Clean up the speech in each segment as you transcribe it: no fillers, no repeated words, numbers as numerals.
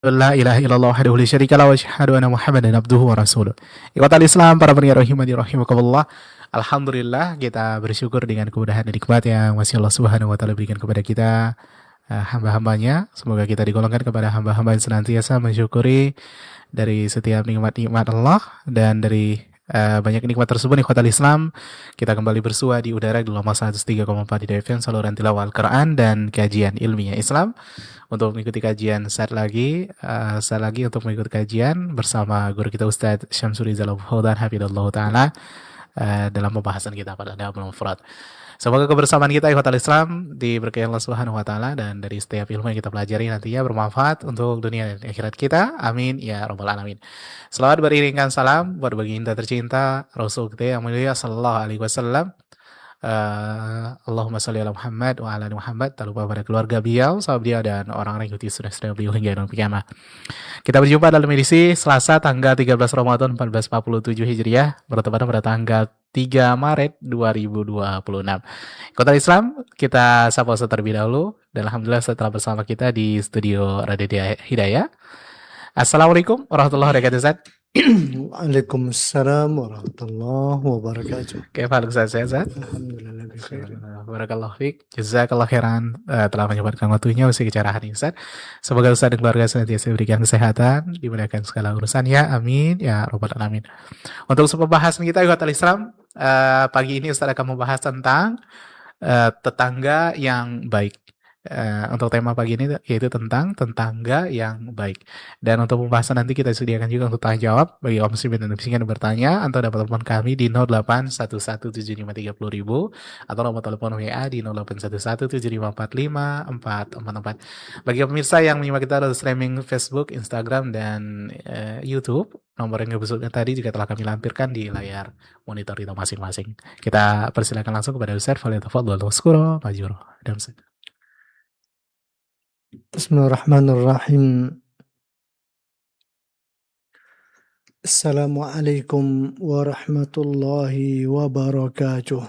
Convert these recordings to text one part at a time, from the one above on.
La ilaha illallah wahdahu la syarika lahu wa asyhadu anna Muhammadan abduhu wa rasuluh. Ikhwatal Islam, para pendengar rahimani rahimakumullah. Alhamdulillah kita bersyukur dengan kemudahan dan nikmat yang masih Allah Subhanahu wa taala berikan kepada kita, hamba-hambanya. Semoga kita digolongkan kepada hamba-hamba yang senantiasa mensyukuri dari setiap nikmat-nikmat Allah, dan dari banyak nikmat tersebut ikhwatal Islam, kita kembali bersua di udara gelombang 103,4 di FM saluran tilawah Al-Quran dan kajian ilmiah Islam. Untuk mengikuti kajian saat lagi untuk mengikuti kajian bersama guru kita Ustadz Syamsuri Zalabhudan Hafidullah Ta'ala, dalam pembahasan kita pada Adabul Mufrad. Semoga kebersamaan kita ikhwatal Islam diberkahi Allah Subhanahu wa taala, dan dari setiap ilmu yang kita pelajari nantinya bermanfaat untuk dunia dan akhirat kita. Amin ya rabbal alamin. Selawat beriringkan salam buat baginda tercinta Rasul kita yang mulia sallallahu alaihi wasallam. Allahumma sholli ala Muhammad wa ala ali Muhammad. Tak lupa pada keluarga beliau, sahabat beliau, dan orang-orang yang ikuti sunnah beliau hingga yaumil qiyamah. Kita berjumpa dalam edisi Selasa tanggal 13 Ramadan 1447 Hijriah, bertepatan pada tanggal 3 Maret 2026. Kota Islam, kita sapa terlebih dahulu. Dan alhamdulillah setelah bersama kita di studio Radio Hidayah. Assalamualaikum warahmatullahi wabarakatuh, Ustaz. Waalaikumsalam warahmatullahi wabarakatuh. Kefal Ustaz, sehat? Alhamdulillah bikhair. Barakallahu fiik. Jazakallah khairan telah menyempatkan waktunya usia acara hari ini, Ustaz. Semoga Ustaz dan keluarga senantiasa diberikan kesehatan, dimudahkan segala urusannya. Amin ya rabbal alamin. Untuk pembahasan kita ikhwatal Islam, pagi ini Ustaz akan membahas tentang tetangga yang baik. Untuk tema pagi ini yaitu tentang tetangga yang baik. Dan untuk pembahasan nanti kita sediakan juga untuk tanya jawab bagi kaum muslimin dan muslimat yang bertanya, atau dapat telepon kami di 08117530.000 atau nomor telepon WA di 0811754544. Bagi pemirsa yang menyimak kita dari streaming Facebook, Instagram, dan YouTube, nomor yang disebutkan tadi juga telah kami lampirkan di layar monitor kita masing-masing. Kita persilakan langsung kepada Ustaz. Falyatafadhal mashkura majur. Bismillahirrahmanirrahim. Assalamualaikum warahmatullahi wabarakatuh.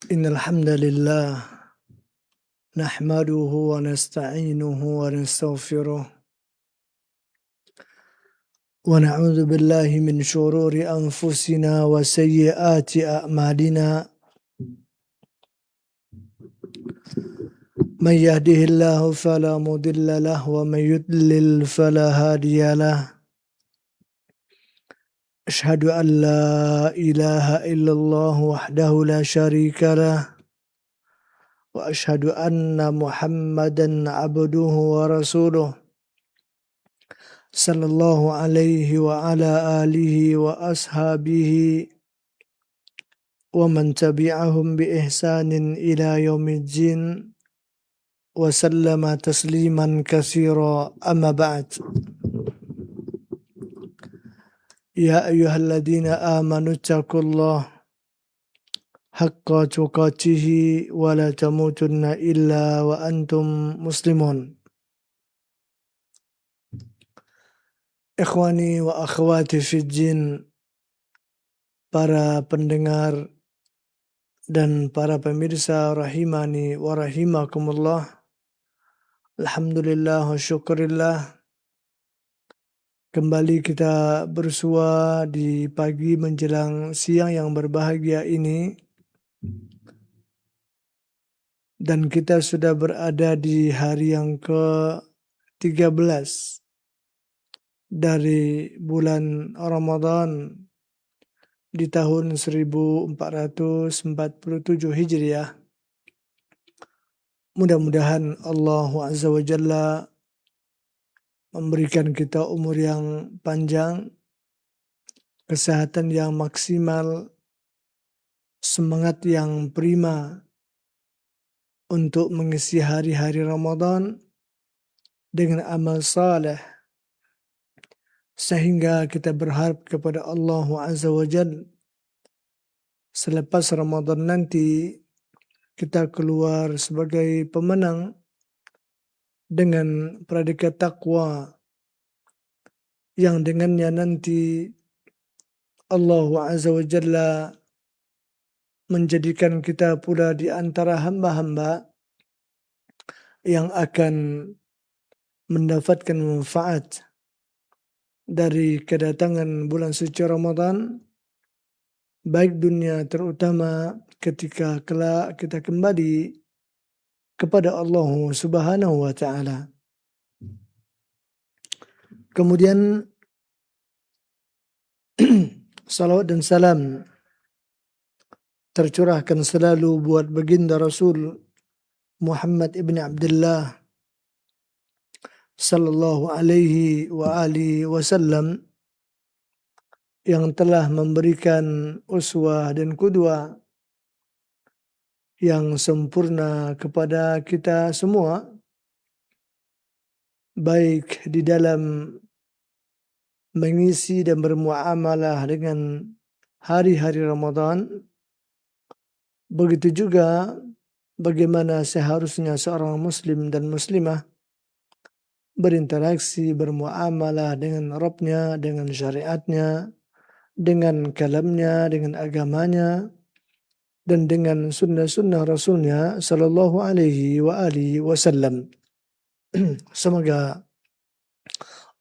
Innal hamdalillah nahmaduhu wa nasta'inuhu wa nastaghfiruh wa na'udzu billahi min shururi anfusina wa sayyiati a'malina. من يهده الله فلا مضل له ومن يضلل فلا هادي له. أشهد أن لا إله إلا الله وحده لا شريك له وأشهد أن محمدا عبده ورسوله صلى الله عليه وعلى آله وأصحابه ومن تبعهم بإحسان إلى يوم الدين وسلم تسليما كثيرا. أما بعد، يا أيها الذين آمنوا اتقوا الله حق تقاته ولا تموتن إلا وأنتم مسلمون. Ikhwani wa akhwati fid din, para pendengar dan para pemirsa rahimani wa rahimakumullah. Alhamdulillah wa syukurillah, kembali kita bersua di pagi menjelang siang yang berbahagia ini, dan kita sudah berada di hari yang ke-13 dari bulan Ramadan di tahun 1447 Hijriah. Mudah-mudahan Allah Azza wa Jalla memberikan kita umur yang panjang, kesehatan yang maksimal, semangat yang prima untuk mengisi hari-hari Ramadan dengan amal saleh, sehingga kita berharap kepada Allah Azza wa Jalla selepas Ramadan nanti kita keluar sebagai pemenang dengan predikat takwa, yang dengannya nanti Allah Azza wa Jalla menjadikan kita pula di antara hamba-hamba yang akan mendapatkan manfaat dari kedatangan bulan suci Ramadan, baik dunia terutama ketika kelak kita kembali kepada Allah Subhanahu wa taala. Kemudian salawat dan salam tercurahkan selalu buat baginda Rasul Muhammad ibn Abdullah sallallahu alaihi wa alihi wasallam yang telah memberikan uswah dan qudwah yang sempurna kepada kita semua, baik di dalam mengisi dan bermuamalah dengan hari-hari Ramadan, begitu juga bagaimana seharusnya seorang muslim dan muslimah berinteraksi, bermuamalah dengan Rabbnya, dengan syariatnya, dengan kalamnya, dengan agamanya, dan dengan sunnah-sunnah Rasulnya sallallahu alaihi wa alihi wasallam. Semoga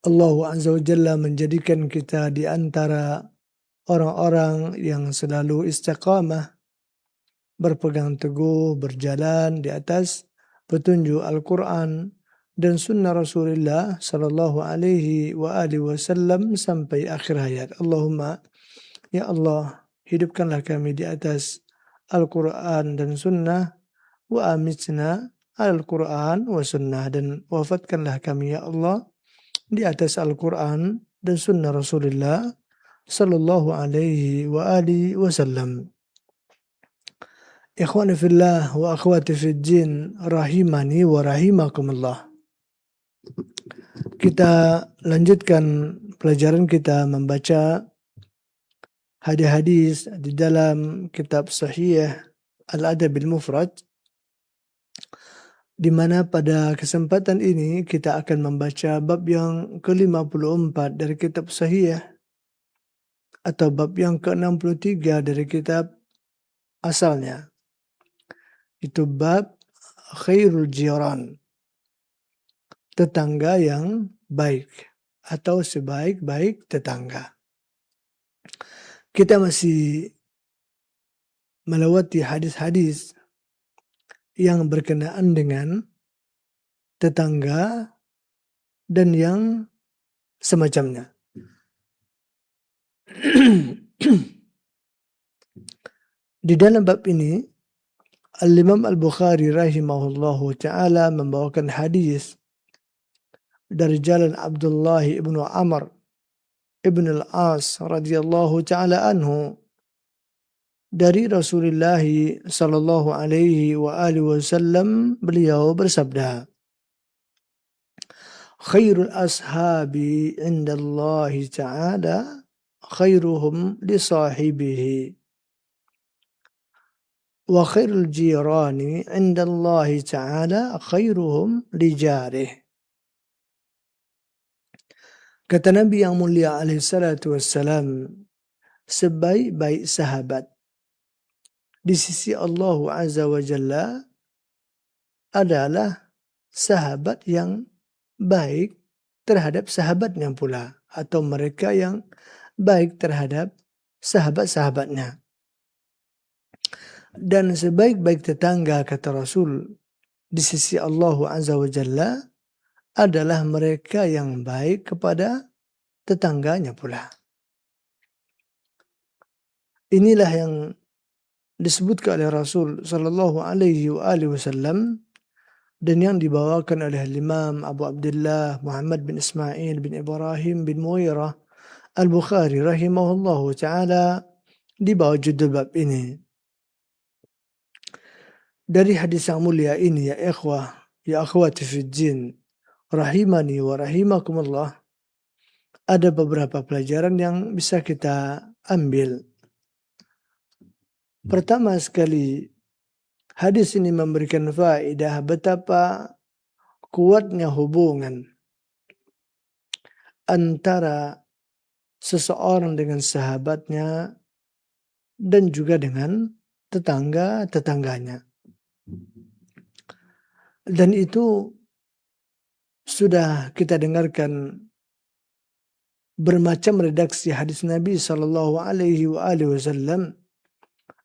Allah Azza wa Jalla menjadikan kita di antara orang-orang yang selalu istiqamah, berpegang teguh, berjalan di atas petunjuk Al-Quran dan sunnah Rasulullah sallallahu alaihi wa alihi wasallam sampai akhir hayat. Allahumma, ya Allah, hidupkanlah kami di atas Al-Quran dan sunnah, wa amitna Al-Quran wa sunnah, dan wafatkanlah kami ya Allah di atas Al-Quran dan sunnah Rasulullah sallallahu alaihi wa alihi wasallam. Ikhwani fillah wa akhwati fid din, rahimani wa rahimakumullah. Kita lanjutkan pelajaran kita membaca hadis-hadis di dalam kitab Sahih Al-Adab Al-Mufrad, di mana pada kesempatan ini kita akan membaca bab yang ke-54 dari kitab Sahih, atau bab yang ke-63 dari kitab asalnya. Itu bab khairul jiran, tetangga yang baik atau sebaik-baik tetangga. Kita masih melewati hadis-hadis yang berkenaan dengan tetangga dan yang semacamnya. Di dalam bab ini Al-Imam Al-Bukhari rahimahullahu ta'ala membawakan hadis dari jalan Abdullah ibnu Amr ibn al-As radhiyallahu ta'ala anhu dari Rasulullah sallallahu alaihi wa alihi wasallam. Beliau bersabda, khairul ashabi indallahi ta'ala khairuhum li sahibihi, wa khairul jirani indallahi ta'ala khairuhum li jarih. Kata Nabi yang mulia alaihi salatu wassalam, sebaik-baik sahabat di sisi Allah Azza wa Jalla adalah sahabat yang baik terhadap sahabatnya pula, atau mereka yang baik terhadap sahabat-sahabatnya. Dan sebaik-baik tetangga, kata Rasul, di sisi Allah Azza wa Jalla adalah mereka yang baik kepada tetangganya pula. Inilah yang disebutkan oleh Rasul sallallahu alaihi wasallam dan yang dibawakan oleh Imam Abu Abdullah Muhammad bin Ismail bin Ibrahim bin Mughirah Al-Bukhari rahimahullahu ta'ala di bawah judul bab ini. Dari hadis yang mulia ini, ya ikhwah, ya akhwati fid din, rahimani wa rahimakumullah, ada beberapa pelajaran yang bisa kita ambil. Pertama sekali, hadis ini memberikan faedah betapa kuatnya hubungan antara seseorang dengan sahabatnya dan juga dengan tetangga-tetangganya. Dan itu sudah kita dengarkan bermacam redaksi hadis Nabi Shallallahu Alaihi Wasallam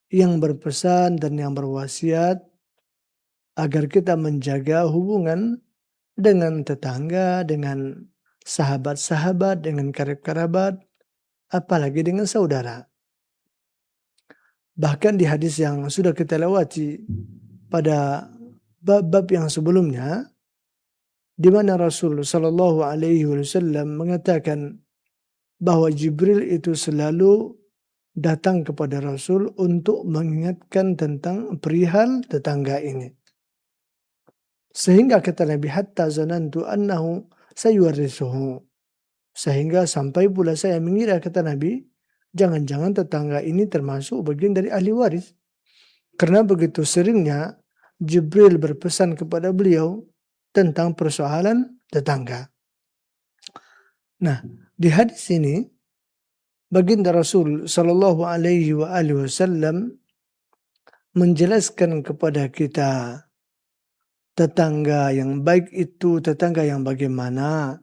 yang berpesan dan yang berwasiat agar kita menjaga hubungan dengan tetangga, dengan sahabat-sahabat, dengan kerabat, apalagi dengan saudara. Bahkan di hadis yang sudah kita lewati pada bab-bab yang sebelumnya, di mana Rasul Shallallahu Alaihi Wasallam mengatakan bahwa Jibril itu selalu datang kepada Rasul untuk mengingatkan tentang perihal tetangga ini. Sehingga kata Nabi, hatta zanantu annahu sayuwarrithuhu. Sehingga sampai pula saya mengira, kata Nabi, jangan-jangan tetangga ini termasuk bagian dari ahli waris. Karena begitu seringnya Jibril berpesan kepada beliau tentang persoalan tetangga. Nah, di hadis ini baginda Rasul Shallallahu Alaihi Wasallam menjelaskan kepada kita tetangga yang baik itu tetangga yang bagaimana,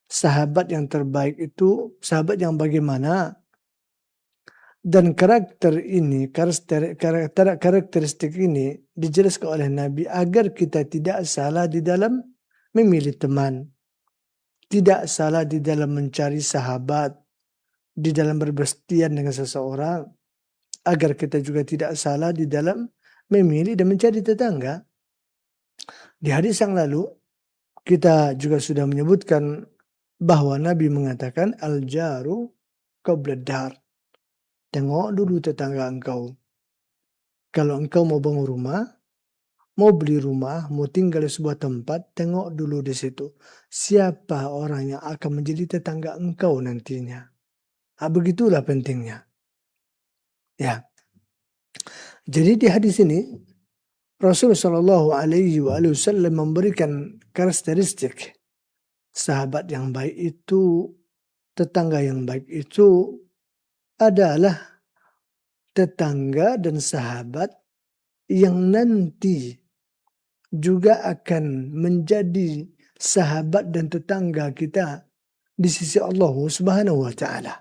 sahabat yang terbaik itu sahabat yang bagaimana, dan karakteristik ini dijelaskan oleh Nabi agar kita tidak salah di dalam memilih teman, tidak salah di dalam mencari sahabat, di dalam berbestian dengan seseorang, agar kita juga tidak salah di dalam memilih dan mencari tetangga. Di hadis yang lalu kita juga sudah menyebutkan bahwa Nabi mengatakan al-jaru qabla dar. Tengok dulu tetangga engkau. Kalau engkau mau bangun rumah, mau beli rumah, mau tinggal di sebuah tempat, tengok dulu di situ. Siapa orang yang akan menjadi tetangga engkau nantinya. Begitulah pentingnya. Ya. Jadi di hadis ini Rasulullah Shallallahu Alaihi Wasallam memberikan karakteristik sahabat yang baik itu, tetangga yang baik itu adalah tetangga dan sahabat yang nanti juga akan menjadi sahabat dan tetangga kita di sisi Allah Subhanahu wa Ta'ala.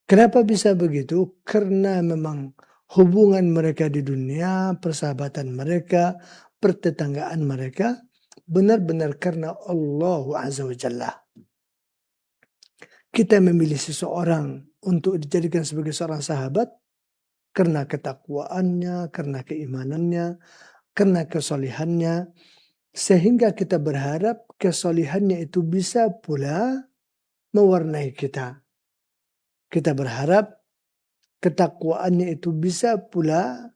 Kenapa bisa begitu? Karena memang hubungan mereka di dunia, persahabatan mereka, pertetanggaan mereka benar-benar karena Allah Azza wa Jalla. Kita memilih seseorang untuk dijadikan sebagai seorang sahabat karena ketakwaannya, karena keimanannya, karena kesolihannya, sehingga kita berharap kesolihannya itu bisa pula mewarnai kita. Kita berharap ketakwaannya itu bisa pula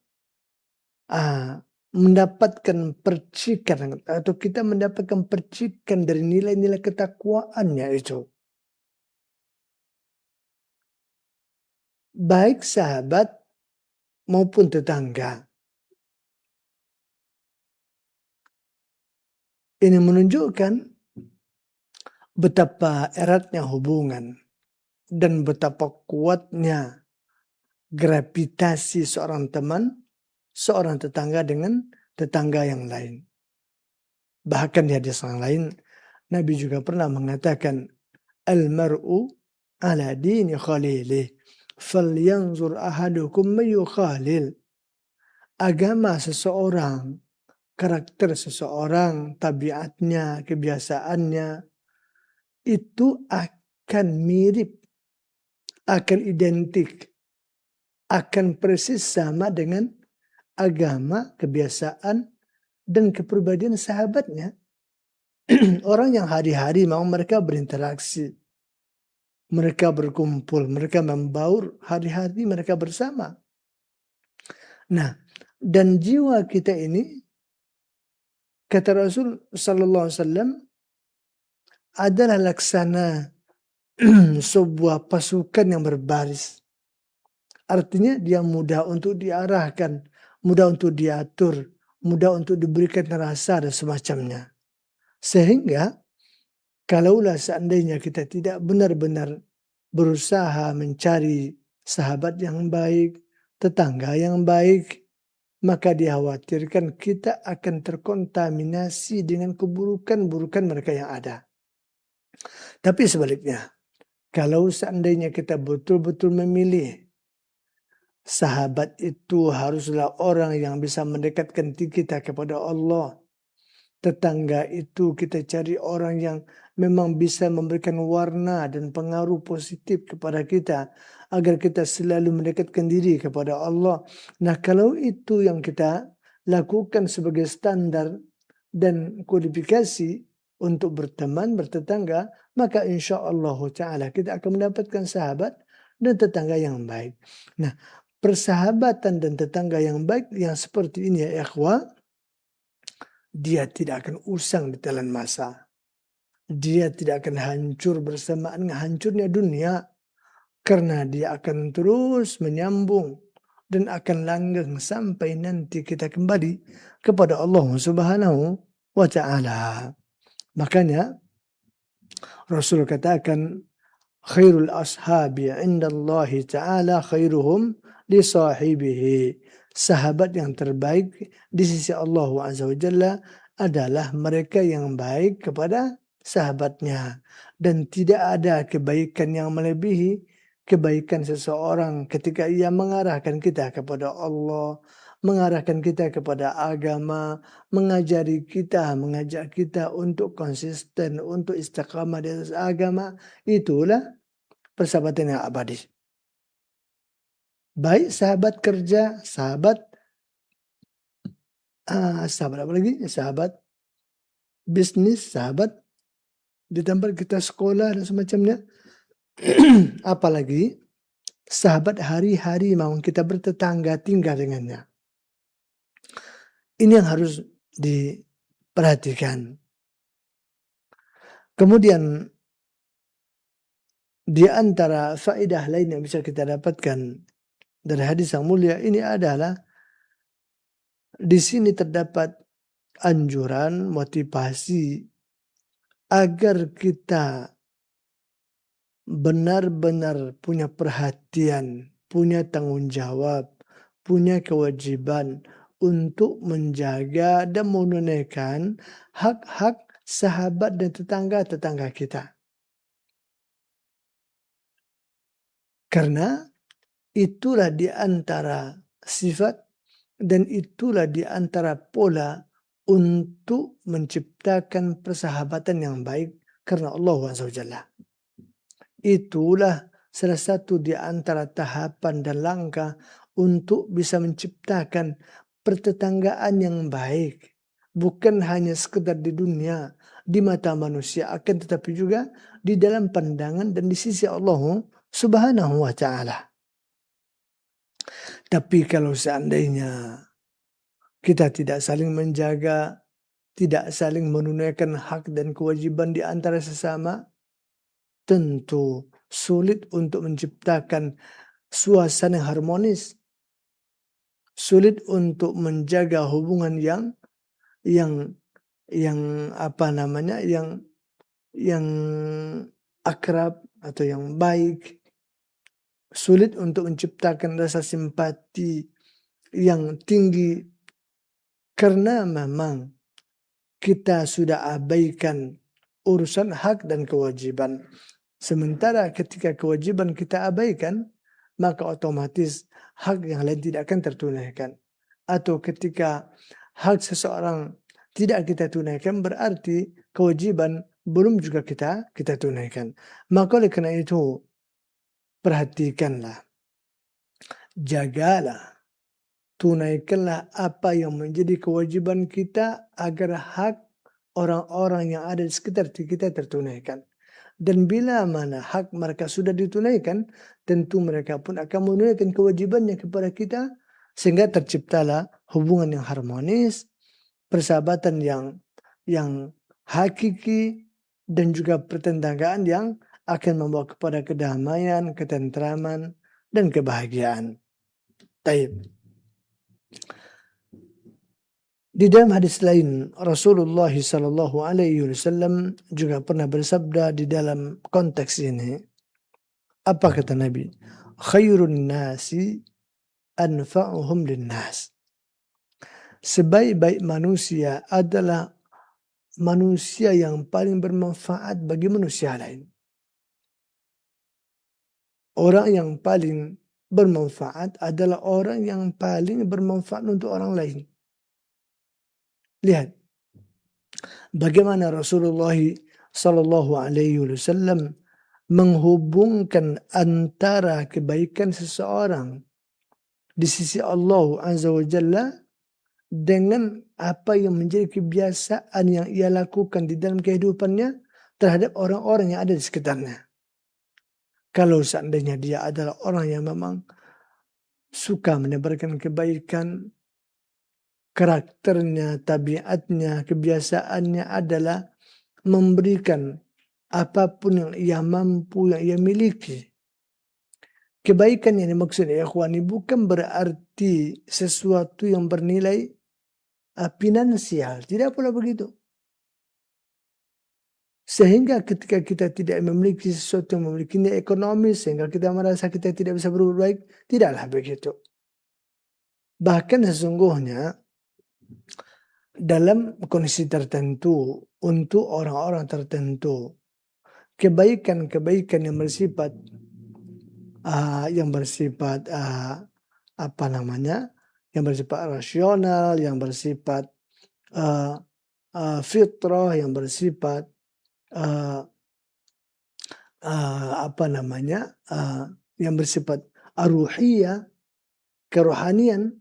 mendapatkan percikan, atau kita mendapatkan percikan dari nilai-nilai ketakwaannya itu. Baik sahabat maupun tetangga. Ini menunjukkan betapa eratnya hubungan dan betapa kuatnya gravitasi seorang teman, seorang tetangga dengan tetangga yang lain. Bahkan di hadis yang lain, Nabi juga pernah mengatakan, al-mar'u ala dini khalilih, falyanzur ahadukum mayu khalil. Agama seseorang, karakter seseorang, tabiatnya, kebiasaannya, itu akan mirip, akan identik, akan persis sama dengan agama, kebiasaan, dan kepribadian sahabatnya. Orang yang hari-hari mau mereka berinteraksi, mereka berkumpul, mereka membaur, hari-hari mereka bersama. Nah, dan jiwa kita ini, kata Rasul Sallallahu Alaihi Wasallam, adalah laksana sebuah pasukan yang berbaris. Artinya dia mudah untuk diarahkan, mudah untuk diatur, mudah untuk diberikan rasa dan semacamnya. Sehingga kalaulah seandainya kita tidak benar-benar berusaha mencari sahabat yang baik, tetangga yang baik, maka dikhawatirkan kita akan terkontaminasi dengan keburukan-burukan mereka yang ada. Tapi sebaliknya, kalau seandainya kita betul-betul memilih, sahabat itu haruslah orang yang bisa mendekatkan kita kepada Allah. Tetangga itu kita cari orang yang memang bisa memberikan warna dan pengaruh positif kepada kita agar kita selalu mendekatkan diri kepada Allah. Nah, kalau itu yang kita lakukan sebagai standar dan kualifikasi untuk berteman, bertetangga, maka insya Allah Ta'ala kita akan mendapatkan sahabat dan tetangga yang baik. Nah, persahabatan dan tetangga yang baik yang seperti ini ya ikhwah, dia tidak akan usang di telan masa. Dia tidak akan hancur bersamaan dengan hancurnya dunia. Karena dia akan terus menyambung dan akan langgeng sampai nanti kita kembali kepada Allah Subhanahu wa Ta'ala. Makanya Rasul katakan, khairul ashabi indallahi ta'ala khairuhum li sahibihi. Sahabat yang terbaik di sisi Allah Azza wa Jalla adalah mereka yang baik kepada sahabatnya. Dan tidak ada kebaikan yang melebihi kebaikan seseorang ketika ia mengarahkan kita kepada Allah, mengarahkan kita kepada agama, mengajak kita untuk konsisten, untuk istiqamah di atas agama. Itulah persahabatan yang abadi. Baik sahabat kerja, sahabat apa lagi? Sahabat bisnis, sahabat di tempat kita sekolah dan semacamnya. Apalagi sahabat hari-hari mau kita bertetangga tinggal dengannya. Ini yang harus diperhatikan. Kemudian di antara faedah lain yang bisa kita dapatkan dari hadis yang mulia ini adalah di sini terdapat anjuran, motivasi agar kita benar-benar punya perhatian, punya tanggung jawab, punya kewajiban untuk menjaga dan menunaikan hak-hak sahabat dan tetangga-tetangga kita. Karena itulah di antara sifat dan itulah di antara pola untuk menciptakan persahabatan yang baik karena Allah SWT. Itulah salah satu di antara tahapan dan langkah untuk bisa menciptakan pertetanggaan yang baik. Bukan hanya sekedar di dunia, di mata manusia, akan tetapi juga di dalam pandangan dan di sisi Allah Subhanahu wa Ta'ala. Tapi kalau seandainya kita tidak saling menjaga, tidak saling menunaikan hak dan kewajiban di antara sesama, tentu sulit untuk menciptakan suasana yang harmonis. Sulit untuk menjaga hubungan yang akrab atau yang baik. Sulit untuk menciptakan rasa simpati yang tinggi karena memang kita sudah abaikan urusan hak dan kewajiban. Sementara ketika kewajiban kita abaikan, maka otomatis hak yang lain tidak akan tertunaikan. Atau ketika hak seseorang tidak kita tunaikan, berarti kewajiban belum juga kita tunaikan. Maka oleh karena itu, perhatikanlah, jagalah, tunaikanlah apa yang menjadi kewajiban kita agar hak orang-orang yang ada di sekitar kita tertunaikan. Dan bila mana hak mereka sudah ditunaikan, tentu mereka pun akan menunaikan kewajibannya kepada kita, sehingga terciptalah hubungan yang harmonis, persahabatan yang hakiki, dan juga pertetanggaan yang akan membawa kepada kedamaian, ketentraman, dan kebahagiaan. Taib. Di dalam hadis lain, Rasulullah sallallahu alaihi wasallam juga pernah bersabda di dalam konteks ini. Apa kata Nabi? Khairun nasi anfa'uhum linnas. Sebaik-baik manusia adalah manusia yang paling bermanfaat bagi manusia lain. Orang yang paling bermanfaat adalah orang yang paling bermanfaat untuk orang lain. Lihat bagaimana Rasulullah sallallahu alaihi wasallam menghubungkan antara kebaikan seseorang di sisi Allah Azza wa Jalla dengan apa yang menjadi kebiasaan yang ia lakukan di dalam kehidupannya terhadap orang-orang yang ada di sekitarnya. Kalau seandainya dia adalah orang yang memang suka menebarkan kebaikan, karakternya, tabiatnya, kebiasaannya adalah memberikan apapun yang ia mampu, yang ia miliki. Kebaikan yang dimaksud ya ikhwani bukan berarti sesuatu yang bernilai finansial. Tidak pula begitu. Sehingga ketika kita tidak memiliki sesuatu yang memiliki nilai ekonomi sehingga kita merasa kita tidak bisa berbuat baik, tidaklah begitu. Bahkan sesungguhnya dalam kondisi tertentu untuk orang-orang tertentu kebaikan-kebaikan yang bersifat apa namanya, yang bersifat rasional, yang bersifat fitrah, yang bersifat yang bersifat ruhiyah, kerohanian,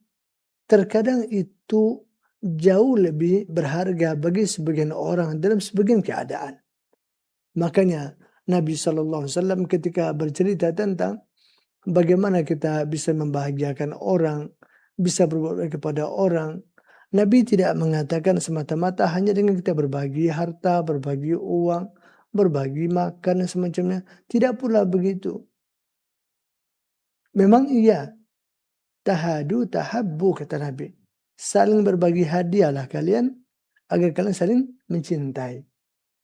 terkadang itu jauh lebih berharga bagi sebagian orang dalam sebagian keadaan. Makanya Nabi SAW ketika bercerita tentang bagaimana kita bisa membahagiakan orang, bisa berbuat baik kepada orang, Nabi tidak mengatakan semata-mata hanya dengan kita berbagi harta, berbagi uang, berbagi makan dan semacamnya. Tidak pula begitu. Memang iya, tahadu tahabbu kata Nabi. Saling berbagi hadiahlah kalian agar kalian saling mencintai.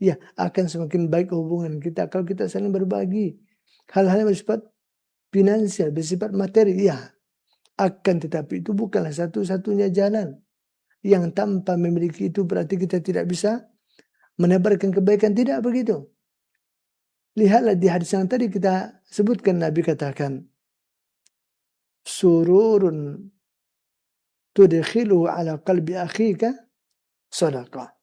Ya, akan semakin baik hubungan kita kalau kita saling berbagi. Hal-hal yang bersifat finansial, bersifat materi, ya. Akan tetapi itu bukanlah satu-satunya jalan. Yang tanpa memiliki itu berarti kita tidak bisa menebarkan kebaikan. Tidak begitu. Lihatlah di hadis yang tadi kita sebutkan, Nabi katakan, sururun tudkhiluhu ala qalbi akhika sadaqah.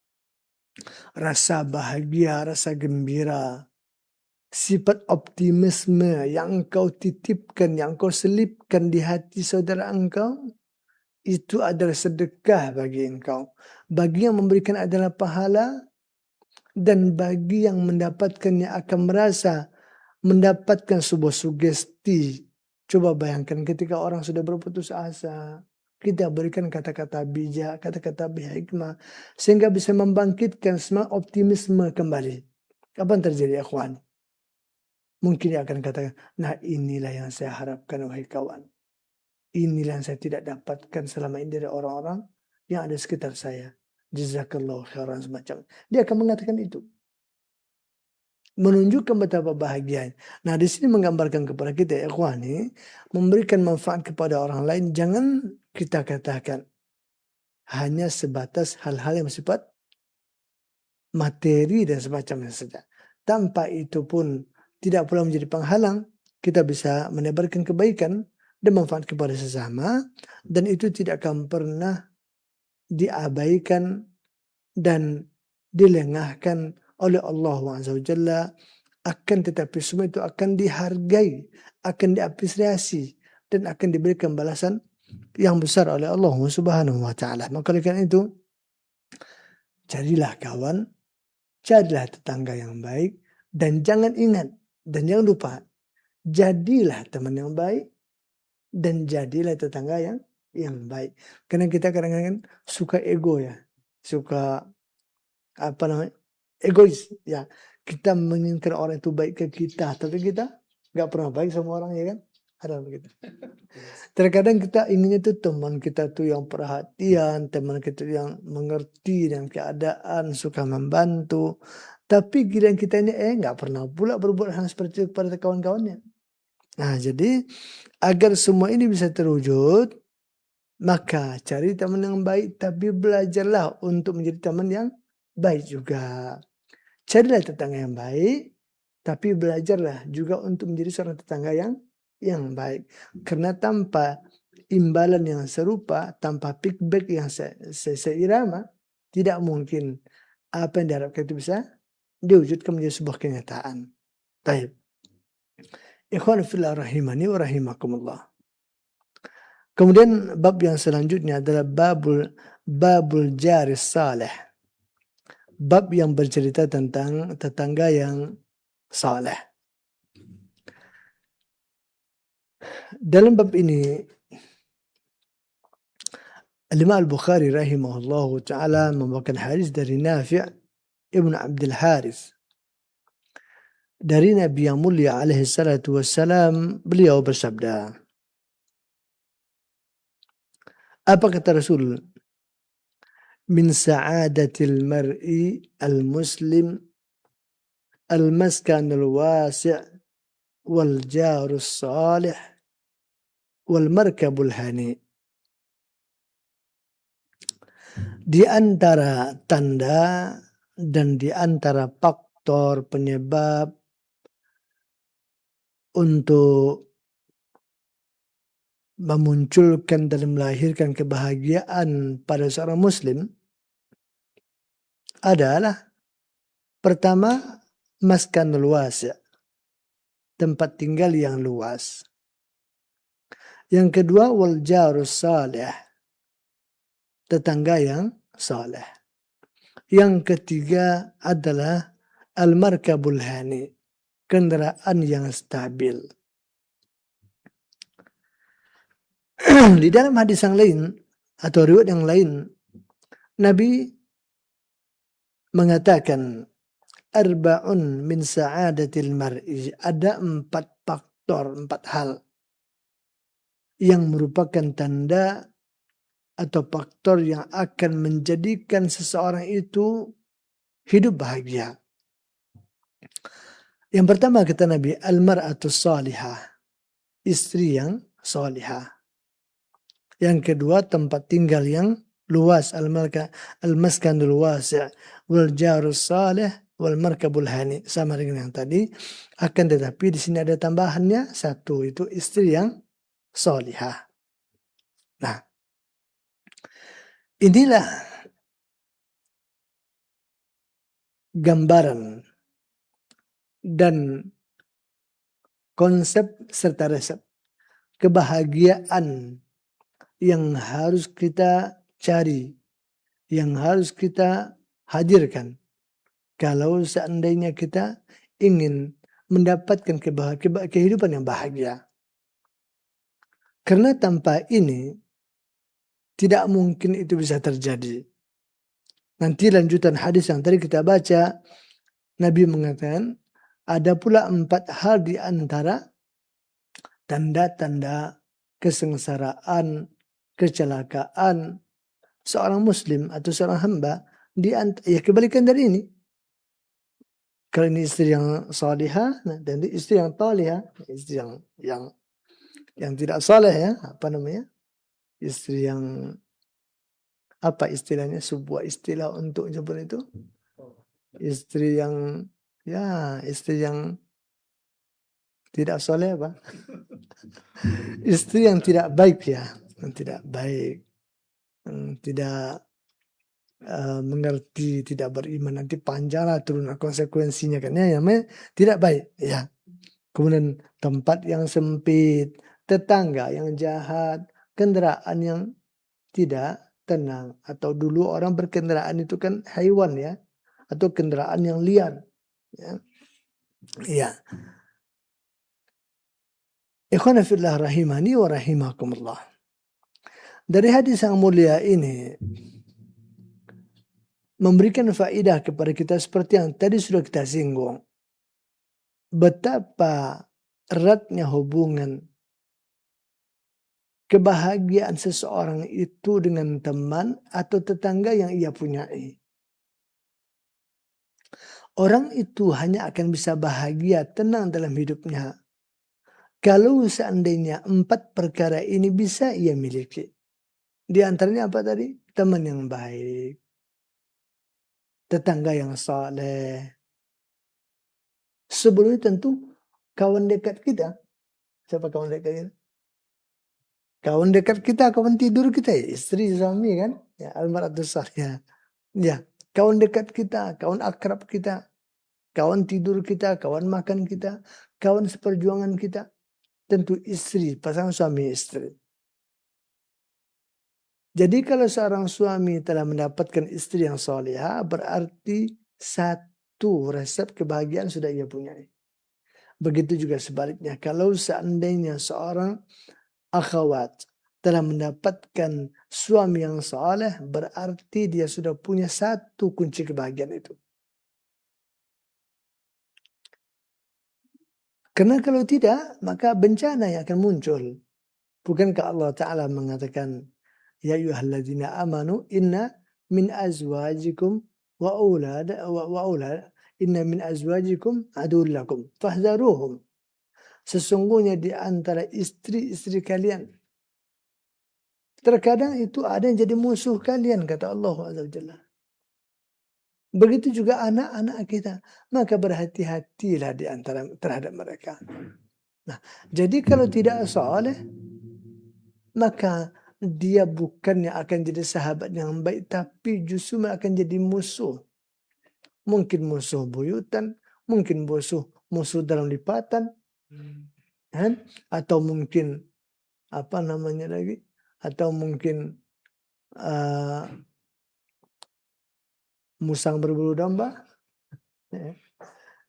Rasa bahagia, rasa gembira, sifat optimisme yang engkau titipkan, yang engkau selipkan di hati saudara engkau, itu adalah sedekah bagi engkau. Bagi yang memberikan adalah pahala, dan bagi yang mendapatkannya akan merasa mendapatkan sebuah sugesti. Coba bayangkan ketika orang sudah berputus asa, kita berikan kata-kata bijak, kata-kata hikmah, sehingga bisa membangkitkan semangat optimisme kembali. Apa yang terjadi, ikhwan? Mungkin dia akan katakan, nah inilah yang saya harapkan wahai kawan. Inilah yang saya tidak dapatkan selama ini dari orang-orang yang ada sekitar saya. Jazakallahu khairan semacam. Dia akan mengatakan itu. Menunjukkan betapa bahagianya. Nah di sini menggambarkan kepada kita ya ikhwani, memberikan manfaat kepada orang lain jangan kita katakan hanya sebatas hal-hal yang bersifat materi dan semacamnya saja. Tanpa itu pun tidak pula menjadi penghalang kita bisa menebarkan kebaikan dan manfaat kepada sesama, dan itu tidak akan pernah diabaikan dan dilengahkan oleh Allah Azza wa Jalla. Akan tetapi semua itu akan dihargai, akan diapresiasi, dan akan diberikan balasan yang besar oleh Allah Subhanahu wa Ta'ala. Maka oleh karena itu, carilah kawan, carilah tetangga yang baik, dan jangan lupa, jadilah teman yang baik, dan jadilah tetangga yang baik. Karena kita kadang-kadang suka ego ya, suka egois ya. Kita menginginkan orang itu baik ke kita, tapi kita nggak pernah baik sama orang, ya kan? Ada begitu. Terkadang kita inginnya tuh teman kita tuh yang perhatian, teman kita yang mengerti dan keadaan, suka membantu. Tapi giliran kita ini nggak pernah pula berbuat hal seperti itu kepada kawan-kawannya. Nah jadi agar semua ini bisa terwujud, Maka cari teman yang baik, tapi belajarlah untuk menjadi teman yang baik juga. Carilah tetangga yang baik, tapi belajarlah juga untuk menjadi seorang tetangga yang baik. Karena tanpa imbalan yang serupa, tanpa feedback yang seirama, tidak mungkin apa yang diharapkan itu bisa diwujudkan menjadi sebuah kenyataan. Baik. Ikhwan fillah rahimani wa rahimakumullah. Kemudian bab yang selanjutnya adalah babul jaris saleh. Bab yang bercerita tentang tetangga yang saleh. Dalam bab ini Al-Imam Al-Bukhari rahimahullahu ta'ala membawakan hadis dari Nafi' Ibn Abdul Haris. Dari Nabi yang mulia alaihi salatu wassalam, beliau bersabda, apa kata Rasul? Min sa'adatil mar'i al-muslim al-maskan al-wasi' wal jarus salih wal markabul hani. Di antara tanda dan di antara faktor penyebab untuk memunculkan dan melahirkan kebahagiaan pada seorang muslim adalah pertama, maskanul wasi', tempat tinggal yang luas. Yang kedua, wal jarus salih, tetangga yang saleh. Yang ketiga adalah al-markabul hani, kendaraan yang stabil. Di dalam hadis yang lain atau riwayat yang lain, Nabi mengatakan arba'un min sa'adatil mar'i, ada 4 faktor, 4 hal yang merupakan tanda atau faktor yang akan menjadikan seseorang itu hidup bahagia. Yang pertama kata Nabi, al-mar'atus salihah, istri yang salihah. Yang kedua, tempat tinggal yang luas, al-maskanul wasi' wal jarus salih wal markabul hani, sama dengan yang tadi. Akan tetapi di sini ada tambahannya, satu itu istri yang salihah. Nah, inilah gambaran dan konsep serta resep kebahagiaan yang harus kita cari, yang harus kita hadirkan kalau seandainya kita ingin mendapatkan kehidupan yang bahagia. Karena tanpa ini tidak mungkin itu bisa terjadi. Nanti lanjutan hadis yang tadi kita baca, Nabi mengatakan ada pula 4 hal di antara tanda-tanda kesengsaraan, kecelakaan seorang muslim atau seorang hamba, ya kebalikan dari ini. Kalau ini istri yang salihah, dan istri yang talihah, istri yang tidak saleh ya, apa namanya? Istri yang apa istilahnya, sebuah istilah untuk nyebut itu? Istri yang tidak saleh apa? Istri yang tidak baik ya, yang tidak baik, yang tidak mengerti, tidak beriman, nanti panjanglah turun konsekuensinya kan ya, namanya tidak baik ya. Kemudian tempat yang sempit, tetangga yang jahat, kendaraan yang tidak tenang, atau dulu orang berkendaraan itu kan hewan ya, atau kendaraan yang liar ya. Iya. Ikhwana fillah rahimani wa rahimakumullah. Dari hadis yang mulia ini memberikan faedah kepada kita seperti yang tadi sudah kita singgung. Betapa eratnya hubungan kebahagiaan seseorang itu dengan teman atau tetangga yang ia punyai. Orang itu hanya akan bisa bahagia, tenang dalam hidupnya kalau seandainya 4 perkara ini bisa ia miliki. Di antaranya apa tadi? Teman yang baik, tetangga yang saleh. Sebelumnya tentu kawan dekat kita. Siapa kawan dekat kita? Kawan dekat kita, kawan tidur kita ya, istri, suami kan? Ya, almarhum salihah. Ya, kawan dekat kita, kawan akrab kita, kawan tidur kita, kawan makan kita, kawan seperjuangan kita. Tentu istri, pasangan suami istri. Jadi kalau seorang suami telah mendapatkan istri yang salihah, berarti satu resep kebahagiaan sudah ia punyai. Begitu juga sebaliknya, kalau seandainya seorang akhwat telah mendapatkan suami yang saleh, berarti dia sudah punya satu kunci kebahagiaan itu. Karena kalau tidak, maka bencana yang akan muncul. Bukankah Allah Ta'ala mengatakan, Ya ayyuhalladzina amanu inna min azwajikum wa aulad inna min azwajikum aduwwun lakum fahdharuhum. Sesungguhnya di antara istri-istri kalian, terkadang itu ada yang jadi musuh kalian, kata Allah Azza wa Jalla. Begitu juga anak-anak kita. Maka berhati-hatilah di antara terhadap mereka. Nah, jadi kalau tidak saleh, maka dia bukannya akan jadi sahabat yang baik, tapi justru akan jadi musuh. Mungkin musuh buyutan, mungkin musuh dalam lipatan, kan? Atau mungkin apa namanya lagi? Atau mungkin musang berbulu domba,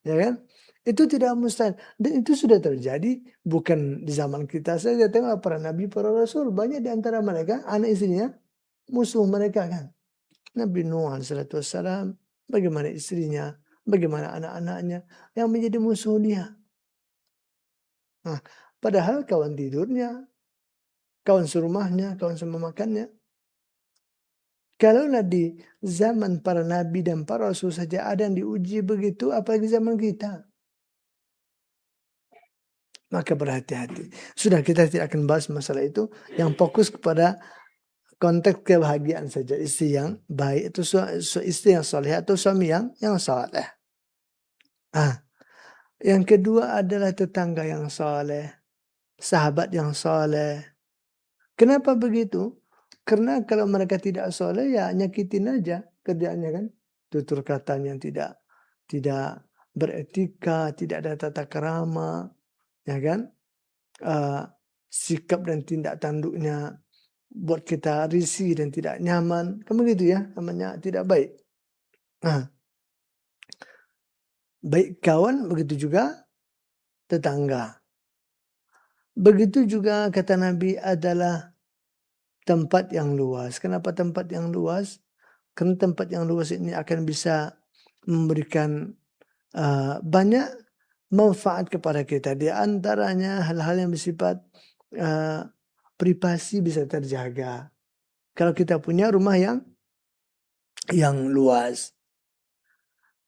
ya kan? Itu tidak mustahil. Dan itu sudah terjadi bukan di zaman kita saja. Tengok para nabi, para rasul. Banyak di antara mereka, anak istrinya, musuh mereka kan. Nabi Nuh alaihissalam, bagaimana istrinya, bagaimana anak-anaknya yang menjadi musuh dia. Nah, padahal kawan tidurnya, kawan serumahnya, kawan semamakannya. Kalaulah di zaman para nabi dan para rasul saja ada yang diuji begitu, apalagi zaman kita. Maka berhati-hati. Sudah, kita tidak akan bahas masalah itu. Yang fokus kepada konteks kebahagiaan saja. Istri yang baik itu istri yang saleh atau suami yang saleh. Yang kedua adalah tetangga yang saleh, sahabat yang saleh. Kenapa begitu? Karena kalau mereka tidak saleh ya nyakitin aja kerjaannya kan. Tutur katanya tidak beretika, tidak ada tata krama, ya kan? Sikap dan tindak tanduknya buat kita risih dan tidak nyaman. Kan begitu ya, namanya tidak baik. Nah, baik kawan, begitu juga tetangga. Begitu juga kata Nabi adalah tempat yang luas. Kenapa tempat yang luas? Karena tempat yang luas ini akan bisa memberikan banyak manfaat kepada kita. Di antaranya hal-hal yang bersifat privasi bisa terjaga. Kalau kita punya rumah yang luas.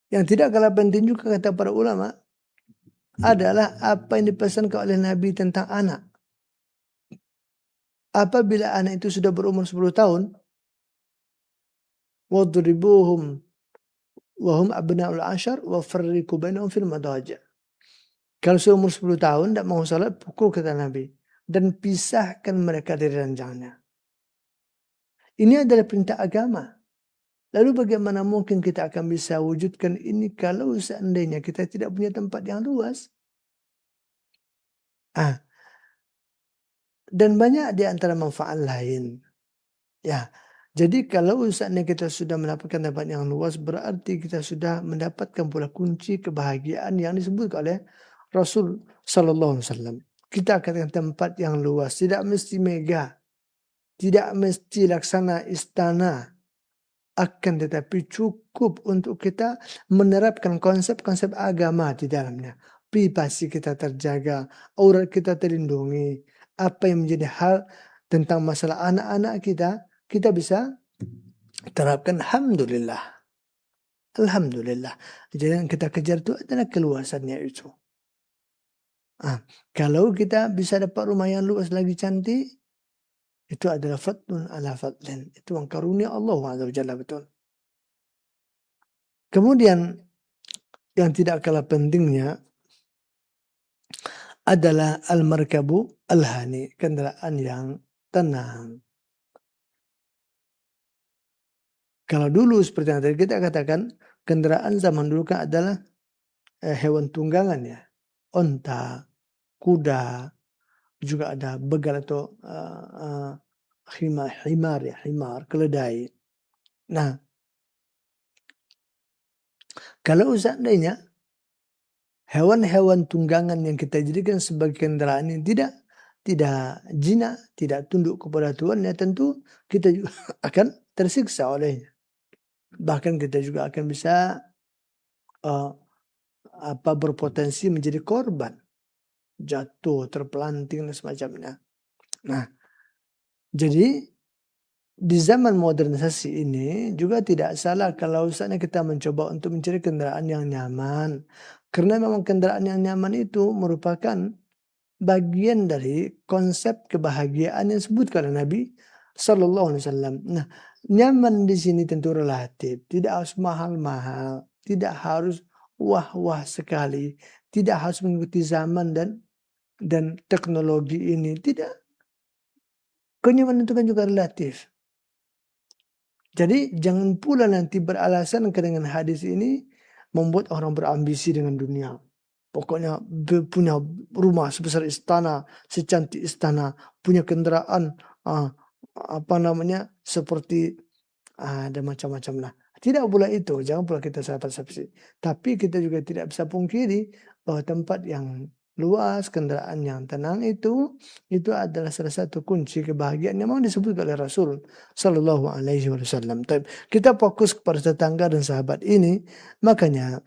Yang tidak kalah penting juga kata para ulama adalah apa yang dipesankan oleh Nabi tentang anak. Apabila anak itu sudah berumur 10 tahun, wadribuhum wa hum abna'ul 'ashar wa farriqu bainahum fil madaji'. Kalau seumur 10 tahun tidak mau salat, pukul kata Nabi, dan pisahkan mereka dari ranjangnya. Ini adalah perintah agama. Lalu bagaimana mungkin kita akan bisa wujudkan ini kalau seandainya kita tidak punya tempat yang luas? Dan banyak di antara manfaat lain. Ya, jadi kalau seandainya kita sudah mendapatkan tempat yang luas, berarti kita sudah mendapatkan pula kunci kebahagiaan yang disebut oleh Rasul Sallallahu Alaihi Wasallam. Kita katakan tempat yang luas, tidak mesti mega, tidak mesti laksana istana, akan tetapi cukup untuk kita menerapkan konsep-konsep agama di dalamnya. Privasi kita terjaga, aurat kita terlindungi. Apa yang menjadi hal tentang masalah anak-anak kita bisa terapkan. Alhamdulillah. Alhamdulillah. Jadi yang kita kejar itu adalah keluasannya itu. Kalau kita bisa dapat rumah yang luas lagi cantik, itu adalah fadlun ala fadlin. Itu karunia Allah Azza wa Jalla, betul. Kemudian yang tidak kalah pentingnya adalah al-markabu al-hani, kendaraan yang tenang. Kalau dulu seperti yang tadi kita katakan, kendaraan zaman dulu kan adalah hewan tunggangan ya. Onta, kuda, juga ada begal atau himar, keledai. Nah, kalau seandainya hewan-hewan tunggangan yang kita jadikan sebagai kendaraan yang tidak jinak, tidak tunduk kepada tuannya, tentu kita juga akan tersiksa olehnya. Bahkan kita juga akan bisa berpotensi menjadi korban, jatuh, terpelanting dan semacamnya. Nah, jadi di zaman modernisasi ini juga tidak salah kalau misalnya kita mencoba untuk mencari kendaraan yang nyaman. Karena memang kendaraan yang nyaman itu merupakan bagian dari konsep kebahagiaan yang disebutkan oleh Nabi Sallallahu Alaihi Wasallam. Nah, nyaman di sini tentu relatif, tidak harus mahal-mahal, tidak harus wah-wah sekali, tidak harus mengikuti zaman dan teknologi ini, tidak. Kenyamanan itu kan juga relatif. Jadi jangan pula nanti beralasan dengan hadis ini membuat orang berambisi dengan dunia. Pokoknya punya rumah sebesar istana, secantik istana, punya kendaraan seperti ada macam-macam lah. Tidak pula itu, jangan pula kita salah persepsi. Tapi kita juga tidak bisa pungkiri bahwa tempat yang luas, kendaraan yang tenang itu adalah salah satu kunci kebahagiaan yang memang disebut oleh Rasul Sallallahu Alaihi Wasallam. Kita fokus kepada tetangga dan sahabat ini, makanya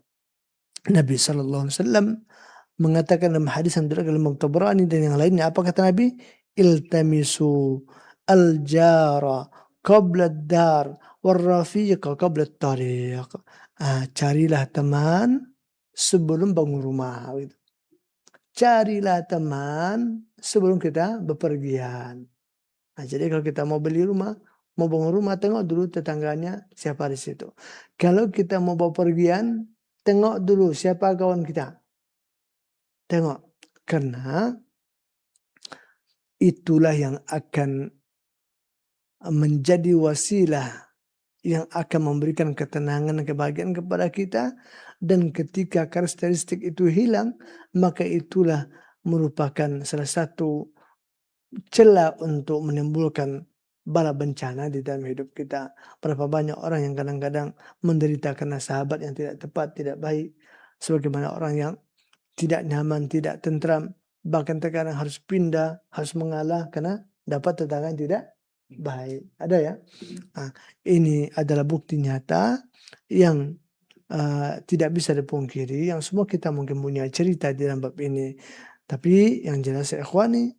Nabi Sallallahu Alaihi Wasallam mengatakan dalam hadis yang diriwayatkan oleh Tabrani dan yang lainnya, apa kata Nabi? Iltamisu al-jara qabla ad-dar war-rafiqa qabla at-tariq. Carilah teman sebelum bangun rumah. Gitu. Carilah teman sebelum kita bepergian. Nah, jadi kalau kita mau beli rumah, mau bangun rumah, tengok dulu tetangganya siapa di situ. Kalau kita mau bepergian, tengok dulu siapa kawan kita. Tengok, karena itulah yang akan menjadi wasilah yang akan memberikan ketenangan dan kebahagiaan kepada kita. Dan ketika karakteristik itu hilang, maka itulah merupakan salah satu celah untuk menimbulkan bala bencana di dalam hidup kita. Berapa banyak orang yang kadang-kadang menderita karena sahabat yang tidak tepat, tidak baik. Sebagaimana orang yang tidak nyaman, tidak tentram, bahkan terkadang harus pindah, harus mengalah karena dapat tetangga yang tidak baik. Ada ya? Ini adalah bukti nyata yang tidak bisa dipungkiri, yang semua kita mungkin punya cerita di dalam bab ini. Tapi yang jelas ikhwani,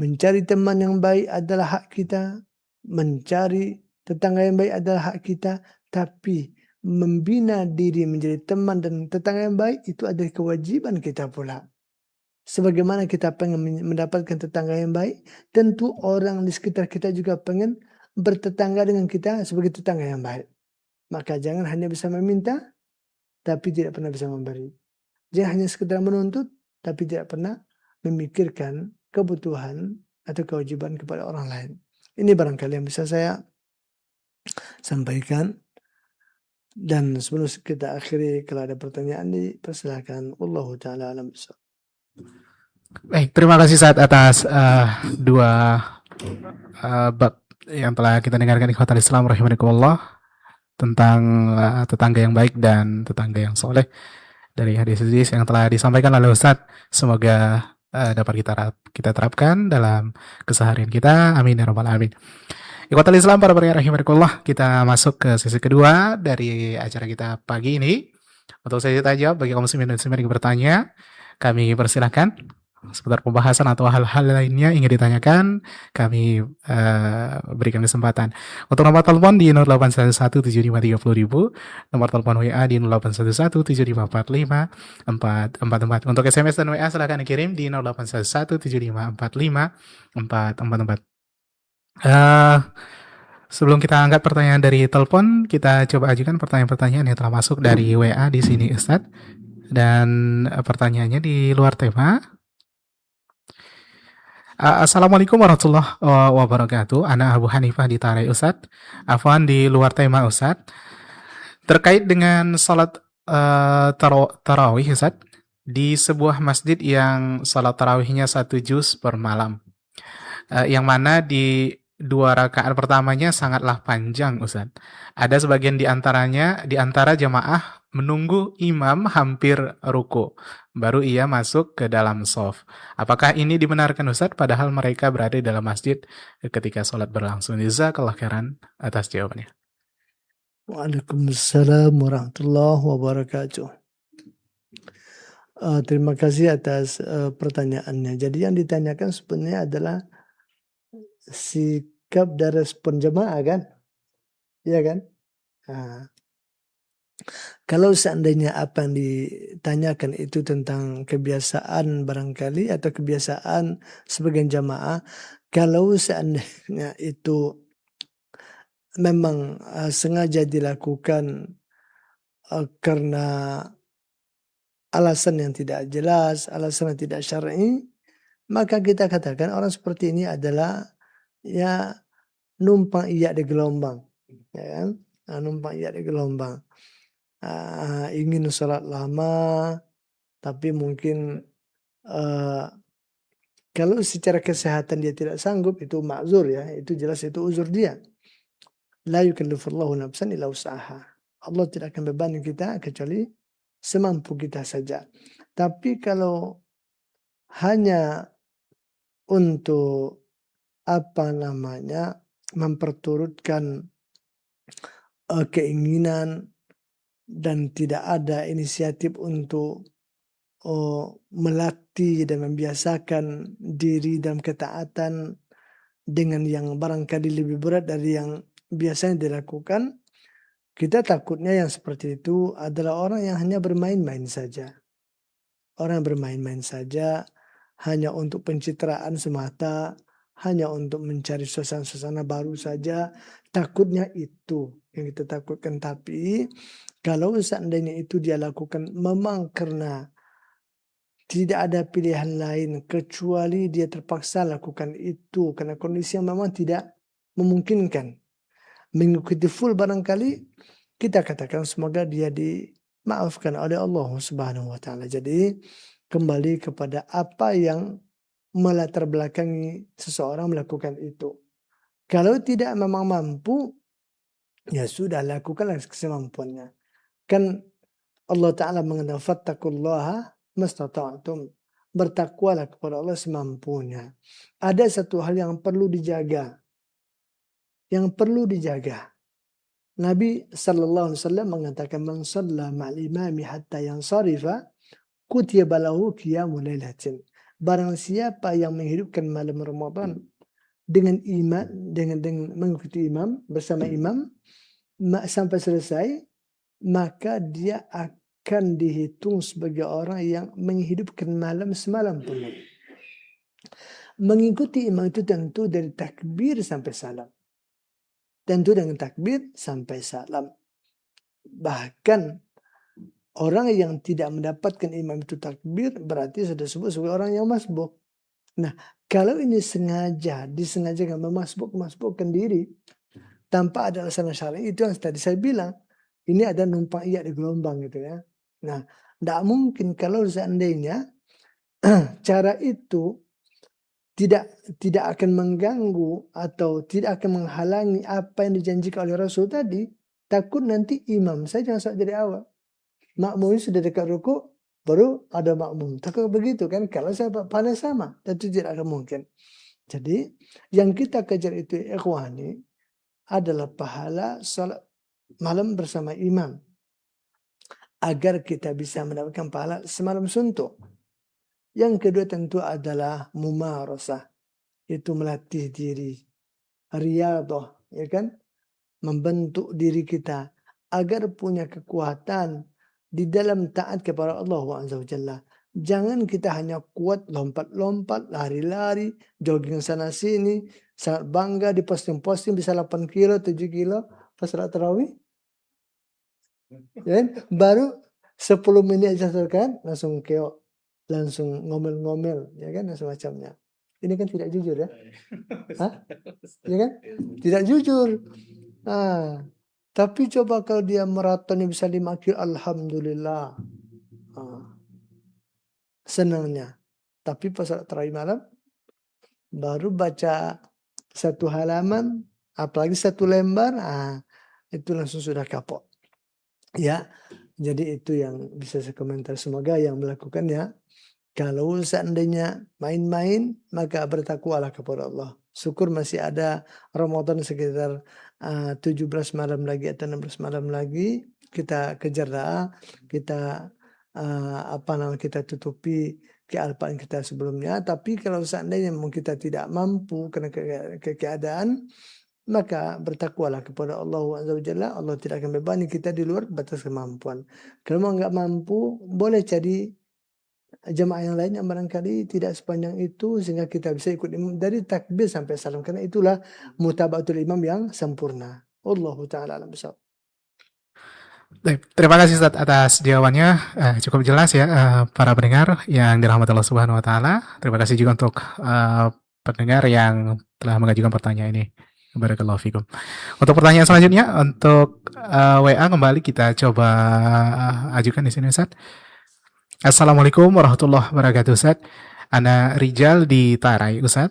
mencari teman yang baik adalah hak kita, mencari tetangga yang baik adalah hak kita, tapi membina diri menjadi teman dan tetangga yang baik itu adalah kewajiban kita pula. Sebagaimana kita pengen mendapatkan tetangga yang baik, tentu orang di sekitar kita juga pengen bertetangga dengan kita sebagai tetangga yang baik. Maka jangan hanya bisa meminta, tapi tidak pernah bisa memberi. Jangan hanya sekedar menuntut, tapi tidak pernah memikirkan kebutuhan atau kewajiban kepada orang lain. Ini barangkali yang bisa saya sampaikan. Dan sebelum kita akhiri, kalau ada pertanyaan dipersilakan. Wallahu ta'ala alam bisawab. Baik, terima kasih Saad atas dua bab yang telah kita dengarkan, ikhwatal Islam rahimakumullah, tentang tetangga yang baik dan tetangga yang soleh dari hadis-hadis yang telah disampaikan oleh Ustadz. Semoga dapat kita terapkan dalam keseharian kita. Amin ya rabbal alamin. Ikhwatal Islam para pendengar rahimakumullah, kita masuk ke sesi kedua dari acara kita pagi ini. Untuk sesi tanya jawab bagi kaum muslimin dan muslimat yang bertanya, kami persilahkan seputar pembahasan atau hal-hal lainnya ingin ditanyakan, kami berikan kesempatan. Untuk nomor telepon di 08117530.000, nomor telepon WA di 0811754544. Untuk SMS dan WA silahkan dikirim di 0811754544. Eh, Sebelum kita angkat pertanyaan dari telepon, kita coba ajukan pertanyaan-pertanyaan yang telah masuk dari WA di sini, Ustadz. Dan pertanyaannya di luar tema. Assalamualaikum warahmatullahi wabarakatuh. Ana Abu Hanifah di Tarai Ustadz. Afwan di luar tema Ustadz. Terkait dengan salat tarawih Ustadz. Di sebuah masjid yang salat tarawihnya 1 juz per malam. Yang mana di 2 rakaat pertamanya sangatlah panjang Ustadz. Ada sebagian di antaranya, di antara jamaah menunggu imam hampir ruku, baru ia masuk ke dalam shaf. Apakah ini dibenarkan Ustadz padahal mereka berada di dalam masjid ketika sholat berlangsung? Jazakallah khairan atas jawabannya. Waalaikumsalam warahmatullahi wabarakatuh. Terima kasih atas pertanyaannya. Jadi yang ditanyakan sebenarnya adalah sikap dan respon jemaah kan? Iya kan? Nah, kalau seandainya apa yang ditanyakan itu tentang kebiasaan barangkali atau kebiasaan sebagian jamaah, kalau seandainya itu memang sengaja dilakukan karena alasan yang tidak jelas, alasan yang tidak syar'i, maka kita katakan orang seperti ini adalah ya numpang iyak di gelombang, ya kan? Numpang iyak di gelombang. Ingin sholat lama, tapi mungkin kalau secara kesehatan dia tidak sanggup, itu ma'zur ya, itu jelas itu uzur dia. La yukallifullahu nafsan illa wus'aha. Allah tidak akan bebani kita kecuali semampu kita saja. Tapi kalau hanya untuk memperturutkan keinginan dan tidak ada inisiatif untuk melatih dan membiasakan diri dalam ketaatan dengan yang barangkali lebih berat dari yang biasanya dilakukan, kita takutnya yang seperti itu adalah orang yang hanya bermain-main saja. Orang yang bermain-main saja, hanya untuk pencitraan semata, hanya untuk mencari suasana-suasana baru saja. Takutnya itu yang kita takutkan. Tapi kalau seandainya itu dia lakukan memang karena tidak ada pilihan lain kecuali dia terpaksa lakukan itu karena kondisi yang memang tidak memungkinkan mengikuti full, barangkali kita katakan semoga dia dimaafkan oleh Allah Subhanahu wa taala. Jadi kembali kepada apa yang melatar belakangi seseorang melakukan itu. Kalau tidak memang mampu, ya sudah lakukanlah kesemampuannya. Kan Allah Ta'ala mengatakan fattaqullaha mastata'tum. Bertakwalah kepada Allah semampunya. Ada satu hal yang perlu dijaga. Yang perlu dijaga. Nabi sallallahu alaihi wasallam mengatakan man shalla ma'al imami hatta yansarifa kutiba lahu qiyamul lailatin. Barang siapa yang menghidupkan malam Ramadan dengan iman, dengan mengikuti imam, bersama imam sampai selesai, maka dia akan dihitung sebagai orang yang menghidupkan malam semalam penuh. Mengikuti imam itu tentu dari takbir sampai salam. Tentu dengan takbir sampai salam. Bahkan orang yang tidak mendapatkan imam itu takbir berarti sudah disebut sebagai orang yang masbuk. Nah, kalau ini disengajakan memasbukkan diri tanpa ada alasan syar'i, itu yang tadi saya bilang. Ini ada numpang iyak di gelombang gitu ya. Nah, tidak mungkin kalau seandainya cara itu tidak akan mengganggu atau tidak akan menghalangi apa yang dijanjikan oleh Rasul tadi, takut nanti imam saya jangan dari awal. Makmum sudah dekat ruku, baru ada makmum. Takut begitu kan? Kalau saya panas sama, tentu tidak akan mungkin. Jadi, yang kita kejar itu ikhwani adalah pahala salat malam bersama imam. Agar kita bisa mendapatkan pahala semalam suntuk. Yang kedua tentu adalah mumarasah. Itu melatih diri. Riyadhah, ya kan? Membentuk diri kita agar punya kekuatan di dalam taat kepada Allah Azza wa Jalla. Jangan kita hanya kuat lompat-lompat, lari-lari, jogging sana sini, Sangat bangga diposting-posting bisa 8 kilo, 7 kilo pas salat tarawih. Ya kan? Baru 10 menit aja kan langsung keok, langsung ngomel-ngomel, ya kan, dan semacamnya. Ini kan tidak jujur ya? Hah? Ya kan? Tidak jujur. Nah, tapi coba kalau dia maratonnya bisa 5 kilo, alhamdulillah. Senangnya. Tapi pas salat tarawih malam baru baca 1 halaman, apalagi 1 lembar, itu langsung sudah kapok. Ya, jadi itu yang bisa saya komentar. Semoga yang melakukannya, kalau seandainya main-main, maka bertakwalah kepada Allah. Syukur masih ada Ramadan sekitar 17 malam lagi atau 16 malam lagi. Kita kejar kita kita tutupi kealpaan kita sebelumnya. Tapi kalau seandainya memang kita tidak mampu karena keadaan, maka bertakwalah kepada Allah Azza wa Jalla. Allah tidak akan bebani kita di luar batas kemampuan. Kalau mau nggak mampu, boleh cari jamaah yang lain yang barangkali tidak sepanjang itu sehingga kita bisa ikut imam dari takbir sampai salam. Karena itulah mutaba'atul imam yang sempurna. Wallahu taala alam bisawab. Baik, terima kasih Ustaz atas jawabannya. Cukup jelas ya para pendengar yang dirahmati Allah Subhanahu wa taala. Terima kasih juga untuk pendengar yang telah mengajukan pertanyaan ini. Barakallahu fikum. Untuk pertanyaan selanjutnya untuk WA kembali kita coba ajukan di sini Ustaz. Assalamualaikum warahmatullahi wabarakatuh Ustaz. Ana Rijal di Tarai Ustaz.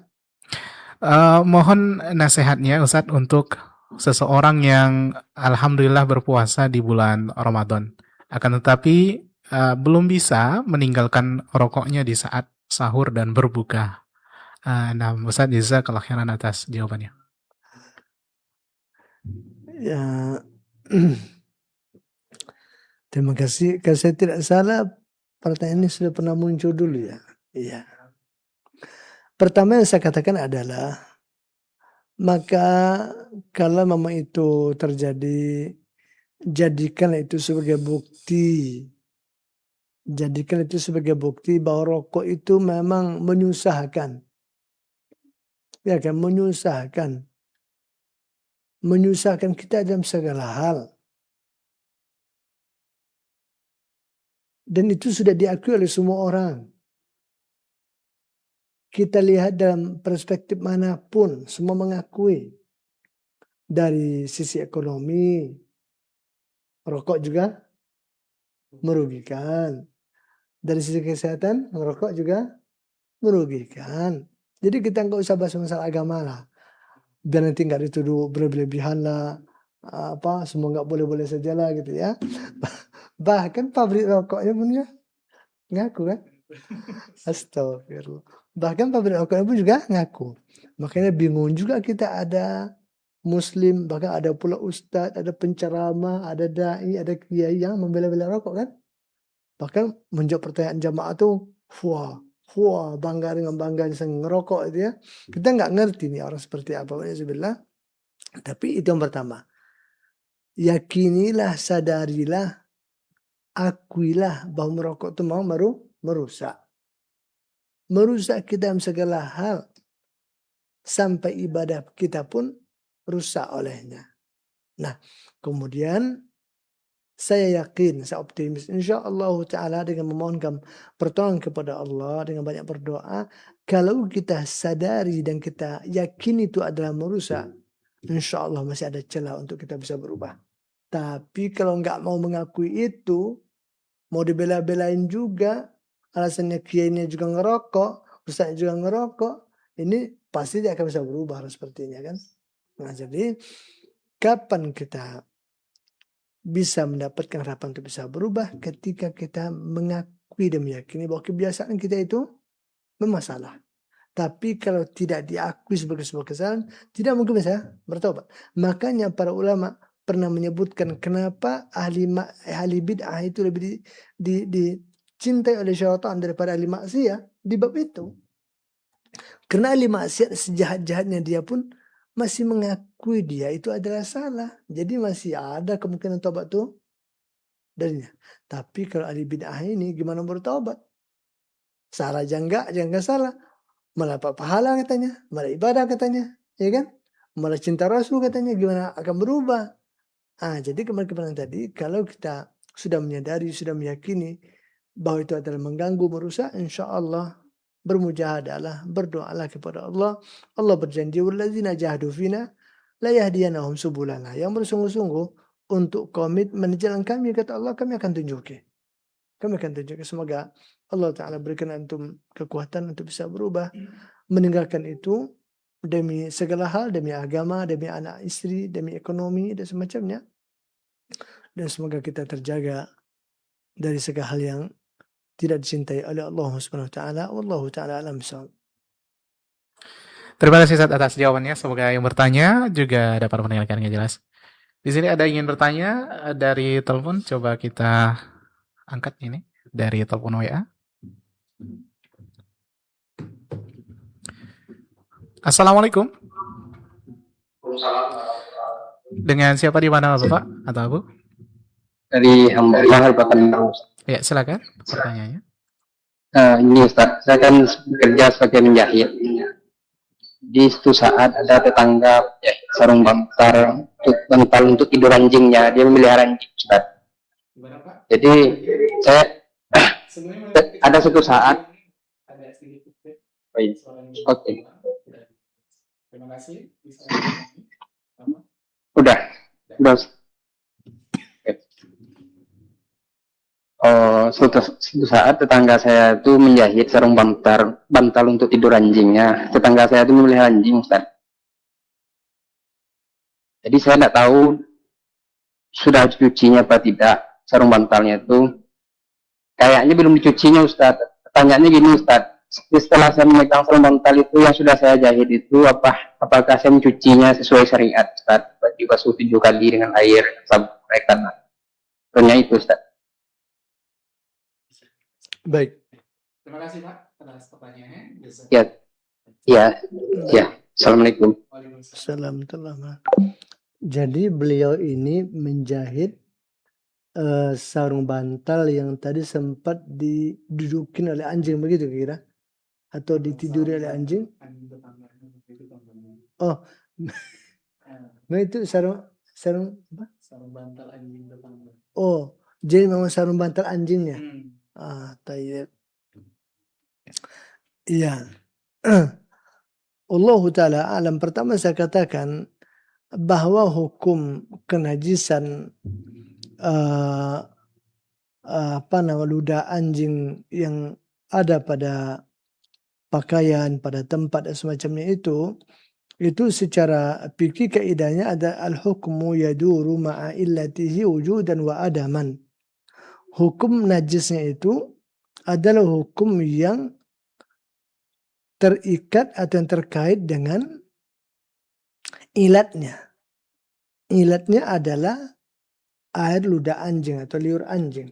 Mohon nasihatnya Ustaz untuk seseorang yang alhamdulillah berpuasa di bulan Ramadan. Akan tetapi belum bisa meninggalkan rokoknya di saat sahur dan berbuka. Nah, Ustaz jazakallahu khairan atas jawabannya. Ya, terima kasih. Kalau saya tidak salah, pertanyaan ini sudah pernah muncul dulu ya. Iya. Pertama yang saya katakan adalah, maka kalau memang itu terjadi, jadikan itu sebagai bukti. Jadikan itu sebagai bukti bahwa rokok itu memang menyusahkan. Ya kan, menyusahkan. Menyusahkan kita dalam segala hal. Dan itu sudah diakui oleh semua orang. Kita lihat dalam perspektif manapun, semua mengakui. Dari sisi ekonomi, rokok juga merugikan. Dari sisi kesehatan, rokok juga merugikan. Jadi kita nggak usah bahas masalah agama lah. Biar nanti nggak dituduh berlebihan lah. Semua nggak boleh-boleh saja lah gitu ya. Bahkan pabrik rokoknya pun ya ngaku kan. Astagfirullah. Bahkan pabrik rokoknya pun juga ngaku. Makanya bingung juga kita ada Muslim, bahkan ada pula ustadz, ada penceramah, ada dai, ada kiai yang membela-bela rokok kan. Bahkan menjawab pertanyaan jamaah tuh, wah, bangga dengan bangga ngerokok itu ya. Kita nggak ngerti nih orang seperti apa. Sebenarnya. Tapi itu yang pertama. Yakinilah, sadarilah, akuilah bahwa merokok itu mau merusak. Merusak kita dalam segala hal. Sampai ibadah kita pun rusak olehnya. Nah, kemudian saya yakin, saya optimis, insyaallah ta'ala dengan memohonkan pertolongan kepada Allah, dengan banyak berdoa, kalau kita sadari dan kita yakin itu adalah merusak, insyaallah masih ada celah untuk kita bisa berubah. Tapi kalau nggak mau mengakui itu, mau dibela-belain juga, alasannya kiainya juga ngerokok, ustaznya juga ngerokok, ini pasti dia akan bisa berubah sepertinya kan. Nah jadi kapan kita bisa mendapatkan harapan untuk bisa berubah? Ketika kita mengakui dan meyakini bahwa kebiasaan kita itu bermasalah. Tapi kalau tidak diakui sebagai sebuah kesalahan, tidak mungkin bisa bertobat. Makanya para ulama pernah menyebutkan kenapa ahli bid'ah itu lebih dicintai oleh syaitan daripada ahli maksiat di bab itu. Karena ahli maksiat sejahat-jahatnya dia pun masih mengakui dia itu adalah salah. Jadi masih ada kemungkinan tobat tuh darinya. Tapi kalau ahli bid'ah ini gimana bertobat? Salah jangan enggak salah. Malah pahala katanya, malah ibadah katanya. ya kan? Malah cinta Rasul katanya gimana akan berubah. Jadi kemarin tadi kalau kita sudah menyadari, sudah meyakini bahwa itu adalah mengganggu, merusak, insya Allah bermujahadalah, berdoalah kepada Allah. Allah berjanji, walladzina jahadu fina la yahdiyanahum subulana. Yang bersungguh-sungguh untuk komitmen jalan kami, kata Allah, kami akan tunjuki. Kami akan tunjuki. Semoga Allah Ta'ala berikan antum kekuatan untuk bisa berubah, meninggalkan itu demi segala hal, demi agama, demi anak istri, demi ekonomi, dan semacamnya. Dan semoga kita terjaga dari segala hal yang tidak dicintai oleh Allah Subhanahu wa taala. Wallahu taala alam bisawab. Terima kasih Ustaz atas jawabannya. Semoga yang bertanya juga dapat mendengarkan dengan jelas. Di sini ada yang ingin bertanya dari telepon. Coba kita angkat ini dari telepon WA. Assalamualaikum. Dengan siapa di mana Bapak atau Bu? Dari Hamba Pekanbaru. Ya, silakan pertanyaannya. Ini Ustaz, saya kan bekerja sebagai menjahit. Di suatu saat ada tetangga sarung bantal untuk tidur anjingnya. Dia memelihara anjing Ustaz. Jadi saya ada suatu saat. Oke. Terima kasih. Udah. Suatu saat tetangga saya itu menjahit sarung bantal untuk tidur anjingnya. Tetangga saya itu memelihara anjing, Ustaz. Jadi saya tidak tahu sudah dicucinya apa tidak sarung bantalnya itu. Kayaknya belum dicucinya, Ustaz. Pertanyaannya gini, Ustaz. Setelah saya memegang sarung bantal itu yang sudah saya jahit itu, apakah saya mencucinya sesuai syariat, Ustaz? Dibasuh 7 kali dengan air sabun mereka. Pertanyaan itu, Ustaz. Baik. Terima kasih Pak atas pertanyaannya. Ya. Assalamualaikum. Assalamualaikum. Jadi beliau ini menjahit sarung bantal yang tadi sempat didudukin oleh anjing, begitu kira? Atau ditiduri oleh anjing? Oh, nah itu sarung apa? Sarung bantal anjing tetangga. Oh, jadi memang sarung bantal anjingnya. Tayyib. Iya. Allah Ta'ala alam. Pertama saya katakan bahwa hukum kenajisan ludah anjing yang ada pada pakaian, pada tempat dan semacamnya itu secara fikih kaidahnya ada al-hukmu yaduru ma'a illatihi wujudan wa adaman. Hukum najisnya itu adalah hukum yang terikat atau yang terkait dengan ilatnya. Ilatnya adalah air ludah anjing atau liur anjing.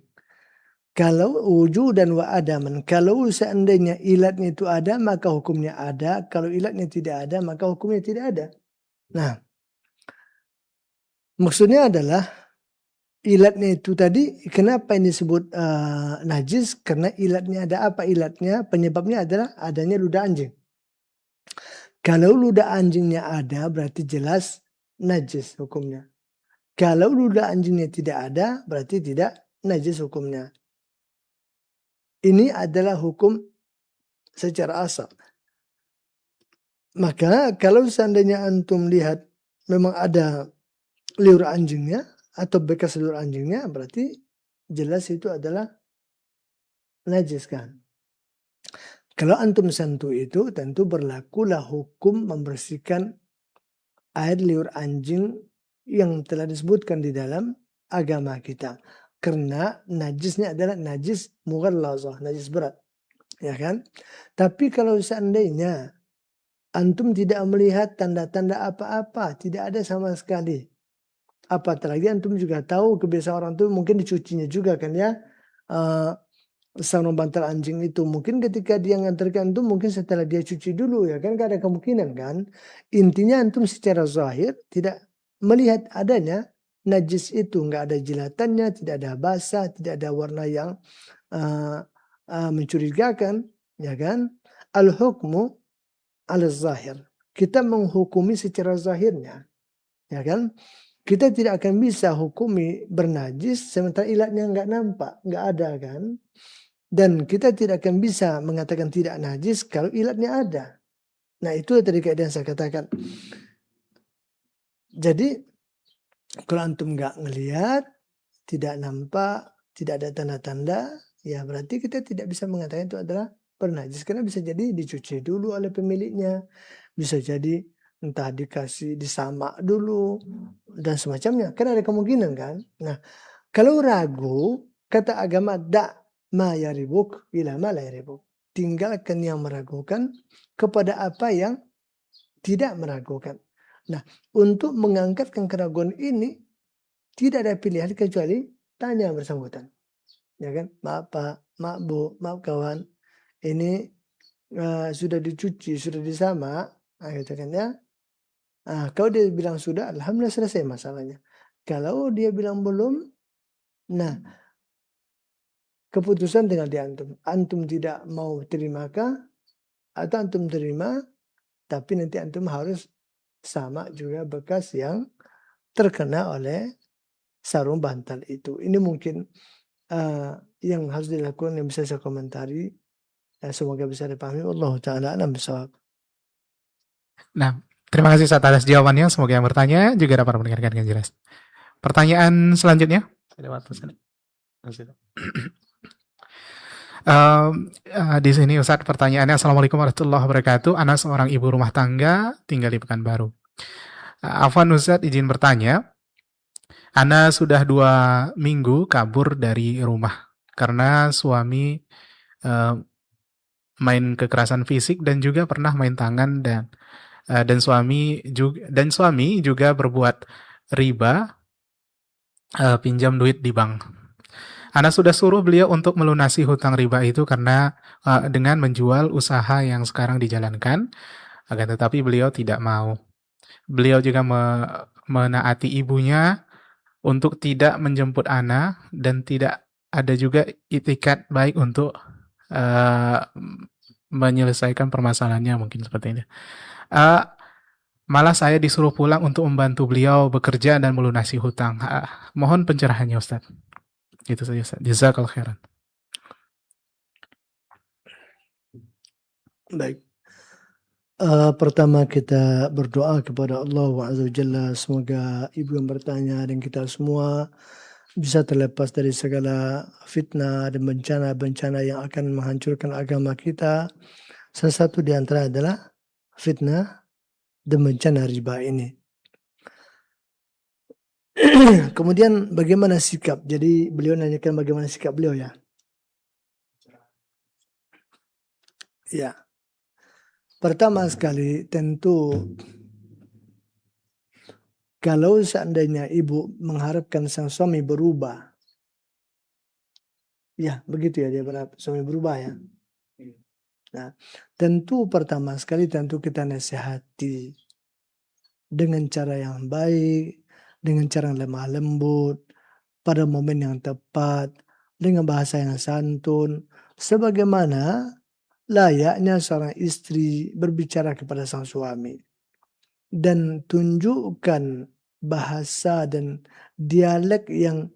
Kalau wujudan wa adaman, kalau seandainya ilatnya itu ada, maka hukumnya ada. Kalau ilatnya tidak ada, maka hukumnya tidak ada. Nah, maksudnya adalah ilatnya itu tadi, kenapa ini disebut najis? Karena ilatnya ada apa? Ilatnya, penyebabnya adalah adanya ludah anjing. Kalau ludah anjingnya ada, berarti jelas najis hukumnya. Kalau ludah anjingnya tidak ada, berarti tidak najis hukumnya. Ini adalah hukum secara asal. Maka kalau seandainya antum lihat memang ada liur anjingnya, atau bekas liur anjingnya, berarti jelas itu adalah najis kan. Kalau antum sentuh itu, tentu berlakulah hukum membersihkan air liur anjing yang telah disebutkan di dalam agama kita. Karena najisnya adalah najis mughallazah, najis berat. Ya kan? Tapi kalau seandainya antum tidak melihat tanda-tanda apa-apa, tidak ada sama sekali. Apalagi antum juga tahu kebiasaan orang itu mungkin dicucinya juga kan ya. Sarung bantal anjing itu mungkin ketika dia ngantarkan antum mungkin setelah dia cuci dulu ya kan, gak ada kemungkinan kan. Intinya antum secara zahir tidak melihat adanya najis itu, nggak ada jilatannya, tidak ada basah, tidak ada warna yang mencurigakan, ya kan. Al-hukmu al-zahir. kita menghukumi secara zahirnya, ya kan? Kita tidak akan bisa hukumi bernajis sementara ilatnya nggak nampak, nggak ada kan? Dan kita tidak akan bisa mengatakan tidak najis kalau ilatnya ada. Nah itu tadi kaidah yang saya katakan. Jadi kalau antum nggak ngelihat, tidak nampak, tidak ada tanda-tanda, ya berarti kita tidak bisa mengatakan itu adalah bernajis. Karena bisa jadi dicuci dulu oleh pemiliknya, bisa jadi entah dikasih disamak dulu dan semacamnya. Kan ada kemungkinan kan. Nah kalau ragu, kata agama ma yaribuk ila ma la yaribuk. Tinggalkan yang meragukan kepada apa yang tidak meragukan. Nah, untuk mengangkatkan keraguan ini tidak ada pilihan kecuali tanya yang bersangkutan. Ya kan? Maaf Pak, maaf Bu, maaf kawan. Ini sudah dicuci, sudah disamak, gitu kan ya. Kalau dia bilang sudah, alhamdulillah selesai masalahnya. Kalau dia bilang belum, nah keputusan tinggal di antum. Antum tidak mau terimakah atau antum terima, tapi nanti antum harus sama juga bekas yang terkena oleh sarung bantal itu. Ini mungkin yang harus dilakukan yang bisa saya komentari. Semoga bisa dipahami. Allah Ta'ala alam bisawab. Nah, terima kasih Ustaz atas jawabannya. Semoga yang bertanya juga dapat mendengarkan dengan jelas. Pertanyaan selanjutnya. Ada waktu Ustaz. Di sini Ustaz pertanyaannya, Assalamualaikum warahmatullahi wabarakatuh. Ana seorang ibu rumah tangga tinggal di Pekanbaru. Afwan Ustaz izin bertanya, Ana sudah 2 minggu kabur dari rumah karena suami main kekerasan fisik dan juga pernah main tangan dan suami juga berbuat riba, pinjam duit di bank. Ana sudah suruh beliau untuk melunasi hutang riba itu karena dengan menjual usaha yang sekarang dijalankan, akan tetapi beliau tidak mau. Beliau juga menaati ibunya untuk tidak menjemput Ana dan tidak ada juga itikat baik untuk menyelesaikan permasalahannya, mungkin seperti ini. Malah saya disuruh pulang untuk membantu beliau bekerja dan melunasi hutang. Mohon pencerahannya Ustaz. Gitu saja Ustaz. Jazakallahu khairan. Baik. Pertama kita berdoa kepada Allah Azza wa Jalla, semoga ibu yang bertanya dan kita semua bisa terlepas dari segala fitnah dan bencana-bencana yang akan menghancurkan agama kita. Salah satu di antara adalah fitnah dan bencana riba ini. Kemudian bagaimana sikap? Jadi beliau nanyakan bagaimana sikap beliau ya. Ya. Pertama sekali tentu kalau seandainya ibu mengharapkan sang suami berubah. Ya, begitu ya dia berharap suami berubah ya. Nah, tentu pertama sekali tentu kita nasihati dengan cara yang baik, dengan cara yang lemah lembut, pada momen yang tepat, dengan bahasa yang santun, sebagaimana layaknya seorang istri berbicara kepada sang suami. Dan tunjukkan bahasa dan dialek yang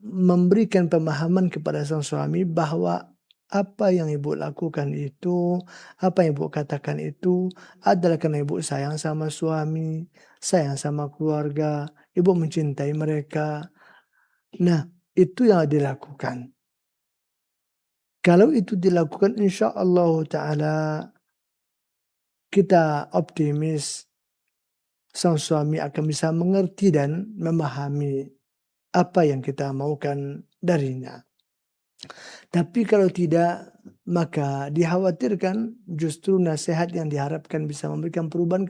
memberikan pemahaman kepada sang suami bahwa apa yang ibu lakukan itu, apa yang ibu katakan itu adalah karena ibu sayang sama suami, sayang sama keluarga, ibu mencintai mereka. Nah, itu yang dilakukan. Kalau itu dilakukan, insya Allah Ta'ala kita optimis sang suami akan bisa mengerti dan memahami apa yang kita maukan darinya. Tapi kalau tidak, maka dikhawatirkan justru nasihat yang diharapkan bisa memberikan perubahan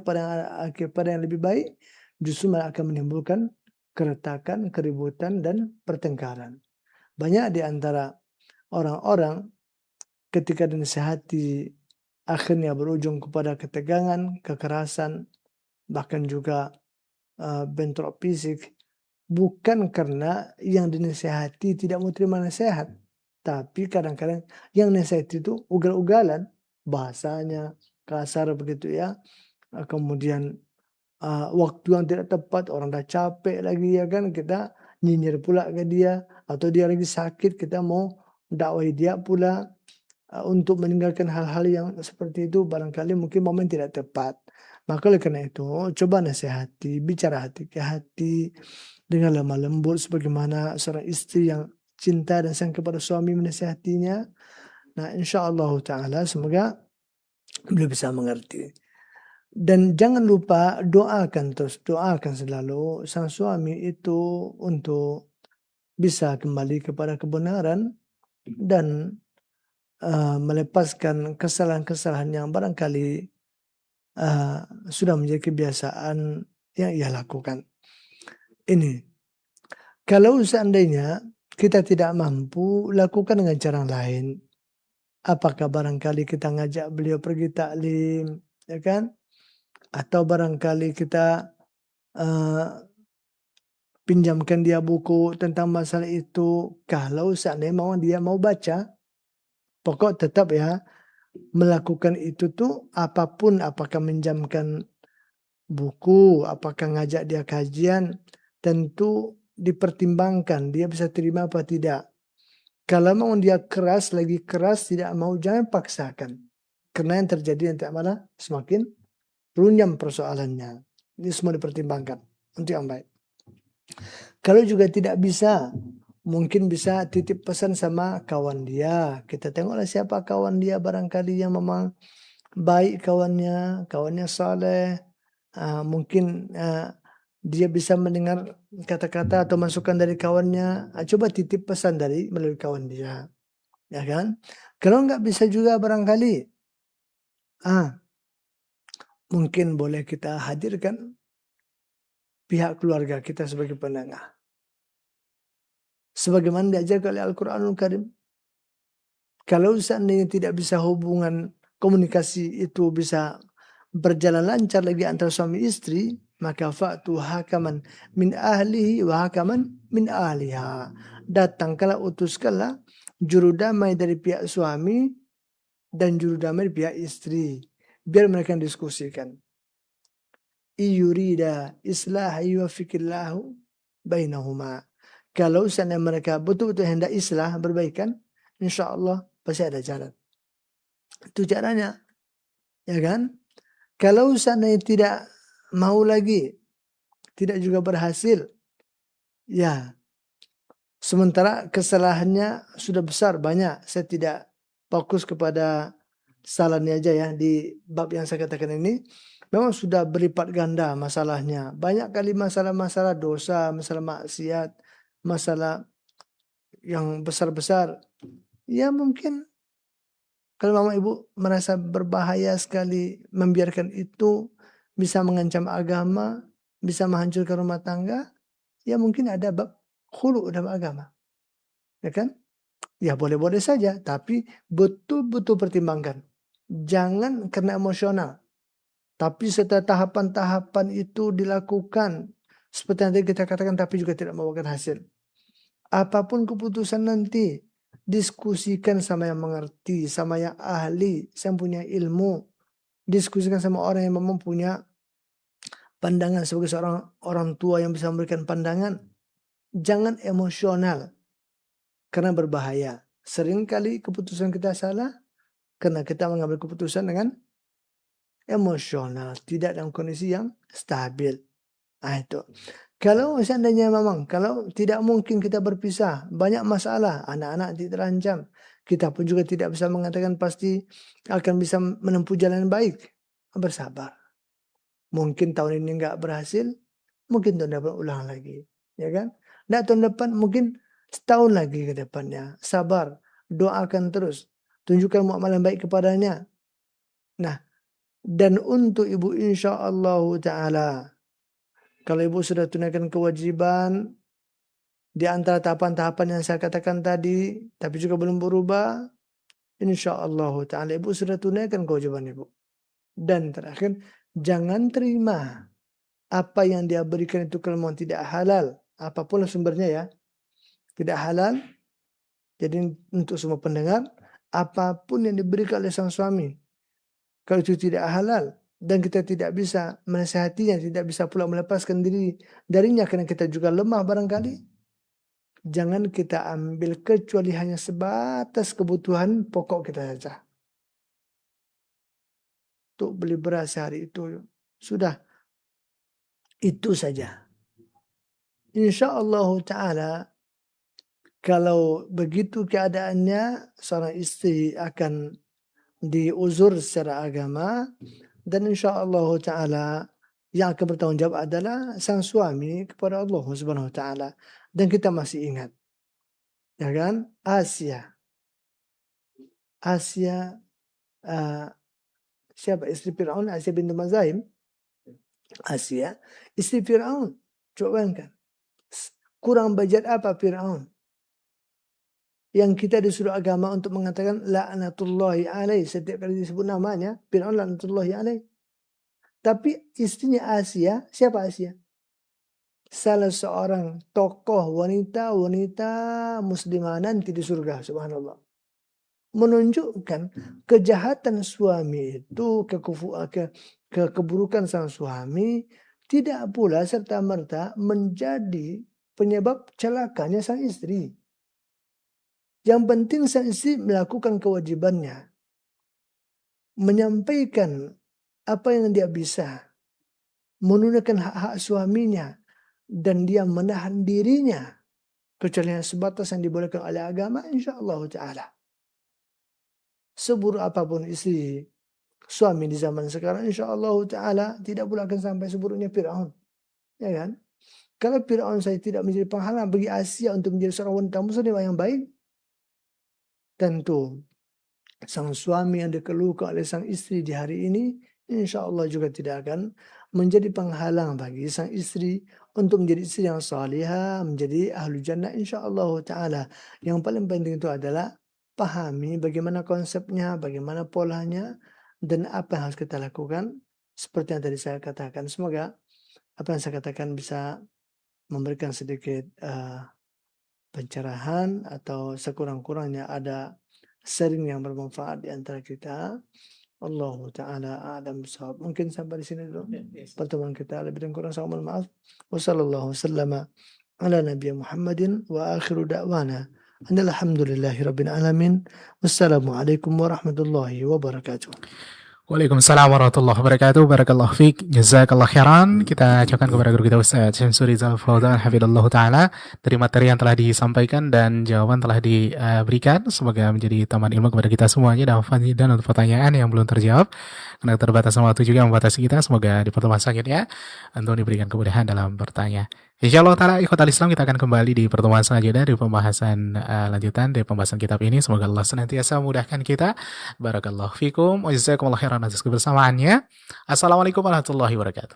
kepada yang lebih baik, justru malah akan menimbulkan keretakan, keributan, dan pertengkaran. Banyak di antara orang-orang ketika dinasihati akhirnya berujung kepada ketegangan, kekerasan, bahkan juga bentrok fisik, bukan karena yang dinasihati tidak mau terima nasihat, tapi kadang-kadang yang nasihat itu ugal-ugalan, bahasanya kasar begitu ya, kemudian waktu yang tidak tepat, orang dah capek lagi ya kan, kita nyinyir pula ke dia, atau dia lagi sakit, kita mau dakwahi dia pula. Untuk meninggalkan hal-hal yang seperti itu barangkali mungkin momen tidak tepat. Maka oleh karena itu, coba nasihati, bicara hati ke hati dengan lemah lembut sebagaimana seorang istri yang cinta dan sayang kepada suami menasihatinya. Nah, insyaallah taala semoga beliau bisa mengerti. Dan jangan lupa doakan terus, doakan selalu sang suami itu untuk bisa kembali kepada kebenaran dan melepaskan kesalahan-kesalahan yang barangkali sudah menjadi kebiasaan yang ia lakukan. Ini, kalau seandainya kita tidak mampu, lakukan dengan cara lain. Apakah barangkali kita ngajak beliau pergi taklim, ya kan? Atau barangkali kita pinjamkan dia buku tentang masalah itu. Kalau seandainya dia mau baca, pokok tetap ya, melakukan itu tuh apapun, apakah minjamkan buku, apakah ngajak dia kajian, tentu dipertimbangkan dia bisa terima apa tidak. Kalau mau dia keras, lagi keras, tidak mau, jangan paksakan. Karena yang terjadi nanti malah semakin runyam persoalannya. Ini semua dipertimbangkan untuk yang baik. Kalau juga tidak bisa, mungkin bisa titip pesan sama kawan dia. Kita tengoklah siapa kawan dia barangkali yang memang baik kawannya saleh. Mungkin dia bisa mendengar kata-kata atau masukan dari kawannya. Coba titip pesan melalui kawan dia, ya kan? Kalau nggak bisa juga barangkali, mungkin boleh kita hadirkan pihak keluarga kita sebagai penengah. Sebagaimana diajarkan oleh Al-Quranul Karim. Kalau seandainya tidak bisa hubungan komunikasi itu bisa berjalan lancar lagi antara suami istri, maka fa'tu hakaman min ahlihi wa hakaman min ahliha. Datangkanlah, utuskanlah juru damai dari pihak suami dan juru damai dari pihak istri. Biar mereka diskusikan. Iyurida islah yuwafikillahu bainahuma. Kalau seandainya mereka betul-betul hendak islah, berbaikan, insya Allah pasti ada jalan. Itu caranya, ya kan? Kalau seandainya tidak mau lagi, tidak juga berhasil, ya sementara kesalahannya sudah besar, banyak. Saya tidak fokus kepada salahnya aja ya di bab yang saya katakan ini. Memang sudah berlipat ganda masalahnya. Banyak kali masalah-masalah dosa, masalah maksiat, masalah yang besar-besar. Ya mungkin kalau mama ibu merasa berbahaya sekali membiarkan itu, bisa mengancam agama, bisa menghancurkan rumah tangga, ya mungkin ada bab khulu dalam agama. Ya kan? Ya boleh-boleh saja, tapi betul-betul pertimbangkan. Jangan karena emosional. Tapi setelah tahapan-tahapan itu dilakukan, seperti yang tadi kita katakan, tapi juga tidak membawakan hasil. Apapun keputusan nanti, diskusikan sama yang mengerti, sama yang ahli, yang punya ilmu. Diskusikan sama orang yang memang punya pandangan sebagai seorang orang tua yang bisa memberikan pandangan. Jangan emosional, karena berbahaya. Seringkali keputusan kita salah, karena kita mengambil keputusan dengan emosional, tidak dalam kondisi yang stabil. Nah itu. Kalau seandainya memang, kalau tidak mungkin kita berpisah, banyak masalah, anak-anak nanti terancam. Kita pun juga tidak bisa mengatakan pasti akan bisa menempuh jalan yang baik. Bersabar. Mungkin tahun ini nggak berhasil, mungkin tahun depan ulang lagi. Ya kan? Nah tahun depan mungkin setahun lagi ke depannya. Sabar. Doakan terus. Tunjukkan muamalah baik kepadanya. Nah, dan untuk ibu insyaallah ta'ala, kalau ibu sudah tunaikan kewajiban di antara tahapan-tahapan yang saya katakan tadi, tapi juga belum berubah, insyaallah ta'ala ibu sudah tunaikan kewajiban ibu. Dan terakhir, jangan terima apa yang dia berikan itu kalau memang tidak halal. Apapun sumbernya ya, tidak halal. Jadi untuk semua pendengar, apapun yang diberikan oleh sang suami, kalau itu tidak halal, dan kita tidak bisa menasihatinya, tidak bisa pula melepaskan diri darinya karena kita juga lemah barangkali, jangan kita ambil kecuali hanya sebatas kebutuhan pokok kita saja. Untuk beli beras hari itu, sudah itu saja. InsyaAllah ta'ala, kalau begitu keadaannya, seorang istri akan diuzur secara agama, dan insyaallah ta'ala yang akan bertanggung jawab adalah sang suami kepada Allah Subhanahu wa ta'ala. Dan kita masih ingat, ya kan, Asia siapa istri Fir'aun? Asia binti Mazaim. Asia istri Fir'aun. Coba bayangkan, kurang bajat apa Fir'aun yang kita disuruh agama untuk mengatakan la'natullahi alaih. Setiap kali disebut namanya Fir'aun la'natullahi alaih. Tapi istrinya Asia, siapa Asia? Salah seorang tokoh wanita muslimah nanti di surga, subhanallah. Menunjukkan kejahatan suami itu, keburukan sang suami tidak pula serta-merta menjadi penyebab celakanya sang istri. Yang penting sang istri melakukan kewajibannya, menyampaikan apa yang dia bisa, menunaikan hak-hak suaminya, dan dia menahan dirinya kecuali sebatas yang dibolehkan oleh agama, insyaallah ta'ala. Seburuk apapun istri suami di zaman sekarang, insyaallah ta'ala tidak pula akan sampai seburuknya Fir'aun, ya kan? Kalau Fir'aun saya tidak menjadi penghalang bagi Asia untuk menjadi seorang wanita muslimah yang baik, tentu sang suami yang dikeluhkan oleh sang istri di hari ini, insyaallah juga tidak akan menjadi penghalang bagi sang istri untuk menjadi istri yang salihah, menjadi ahlu jannah insyaallah ta'ala. Yang paling penting itu adalah pahami bagaimana konsepnya, bagaimana polanya, dan apa yang harus kita lakukan. Seperti yang tadi saya katakan, semoga apa yang saya katakan bisa memberikan sedikit pencerahan atau sekurang-kurangnya ada sharing yang bermanfaat di antara kita. Allah ta'ala a'lam bishawab. Mungkin sampai di sini dulu pertemuan kita. Lebih dan kurang saya mohon maaf. Wassallallahu wasallama ala Nabi Muhammadin wa akhiru da'wana alhamdulillahi rabbil alamin. Wassalamualaikum warahmatullahi wabarakatuh. Waalaikumsalam warahmatullahi wabarakatuh. Barakallahu fiik. Jazakallah khairan. Kita ucapkan kepada guru kita Ustaz Syamsuri Rizal Fauzan hafizallahu taala dari materi yang telah disampaikan dan jawaban telah diberikan. Semoga menjadi taman ilmu kepada kita semuanya dan untuk pertanyaan yang belum terjawab karena keterbatasan waktu juga membatasi kita. Semoga di pertemuan selanjutnya untuk diberikan kemudahan dalam bertanya. Insyaallah ta'ala ikhwatal Islam, kita akan kembali di pertemuan selanjutnya di pembahasan lanjutan dari pembahasan kitab ini. Semoga Allah senantiasa memudahkan kita. Barakallahu fikum wa jazakumullahu khairan atas kebersamaannya. Assalamualaikum warahmatullahi wabarakatuh.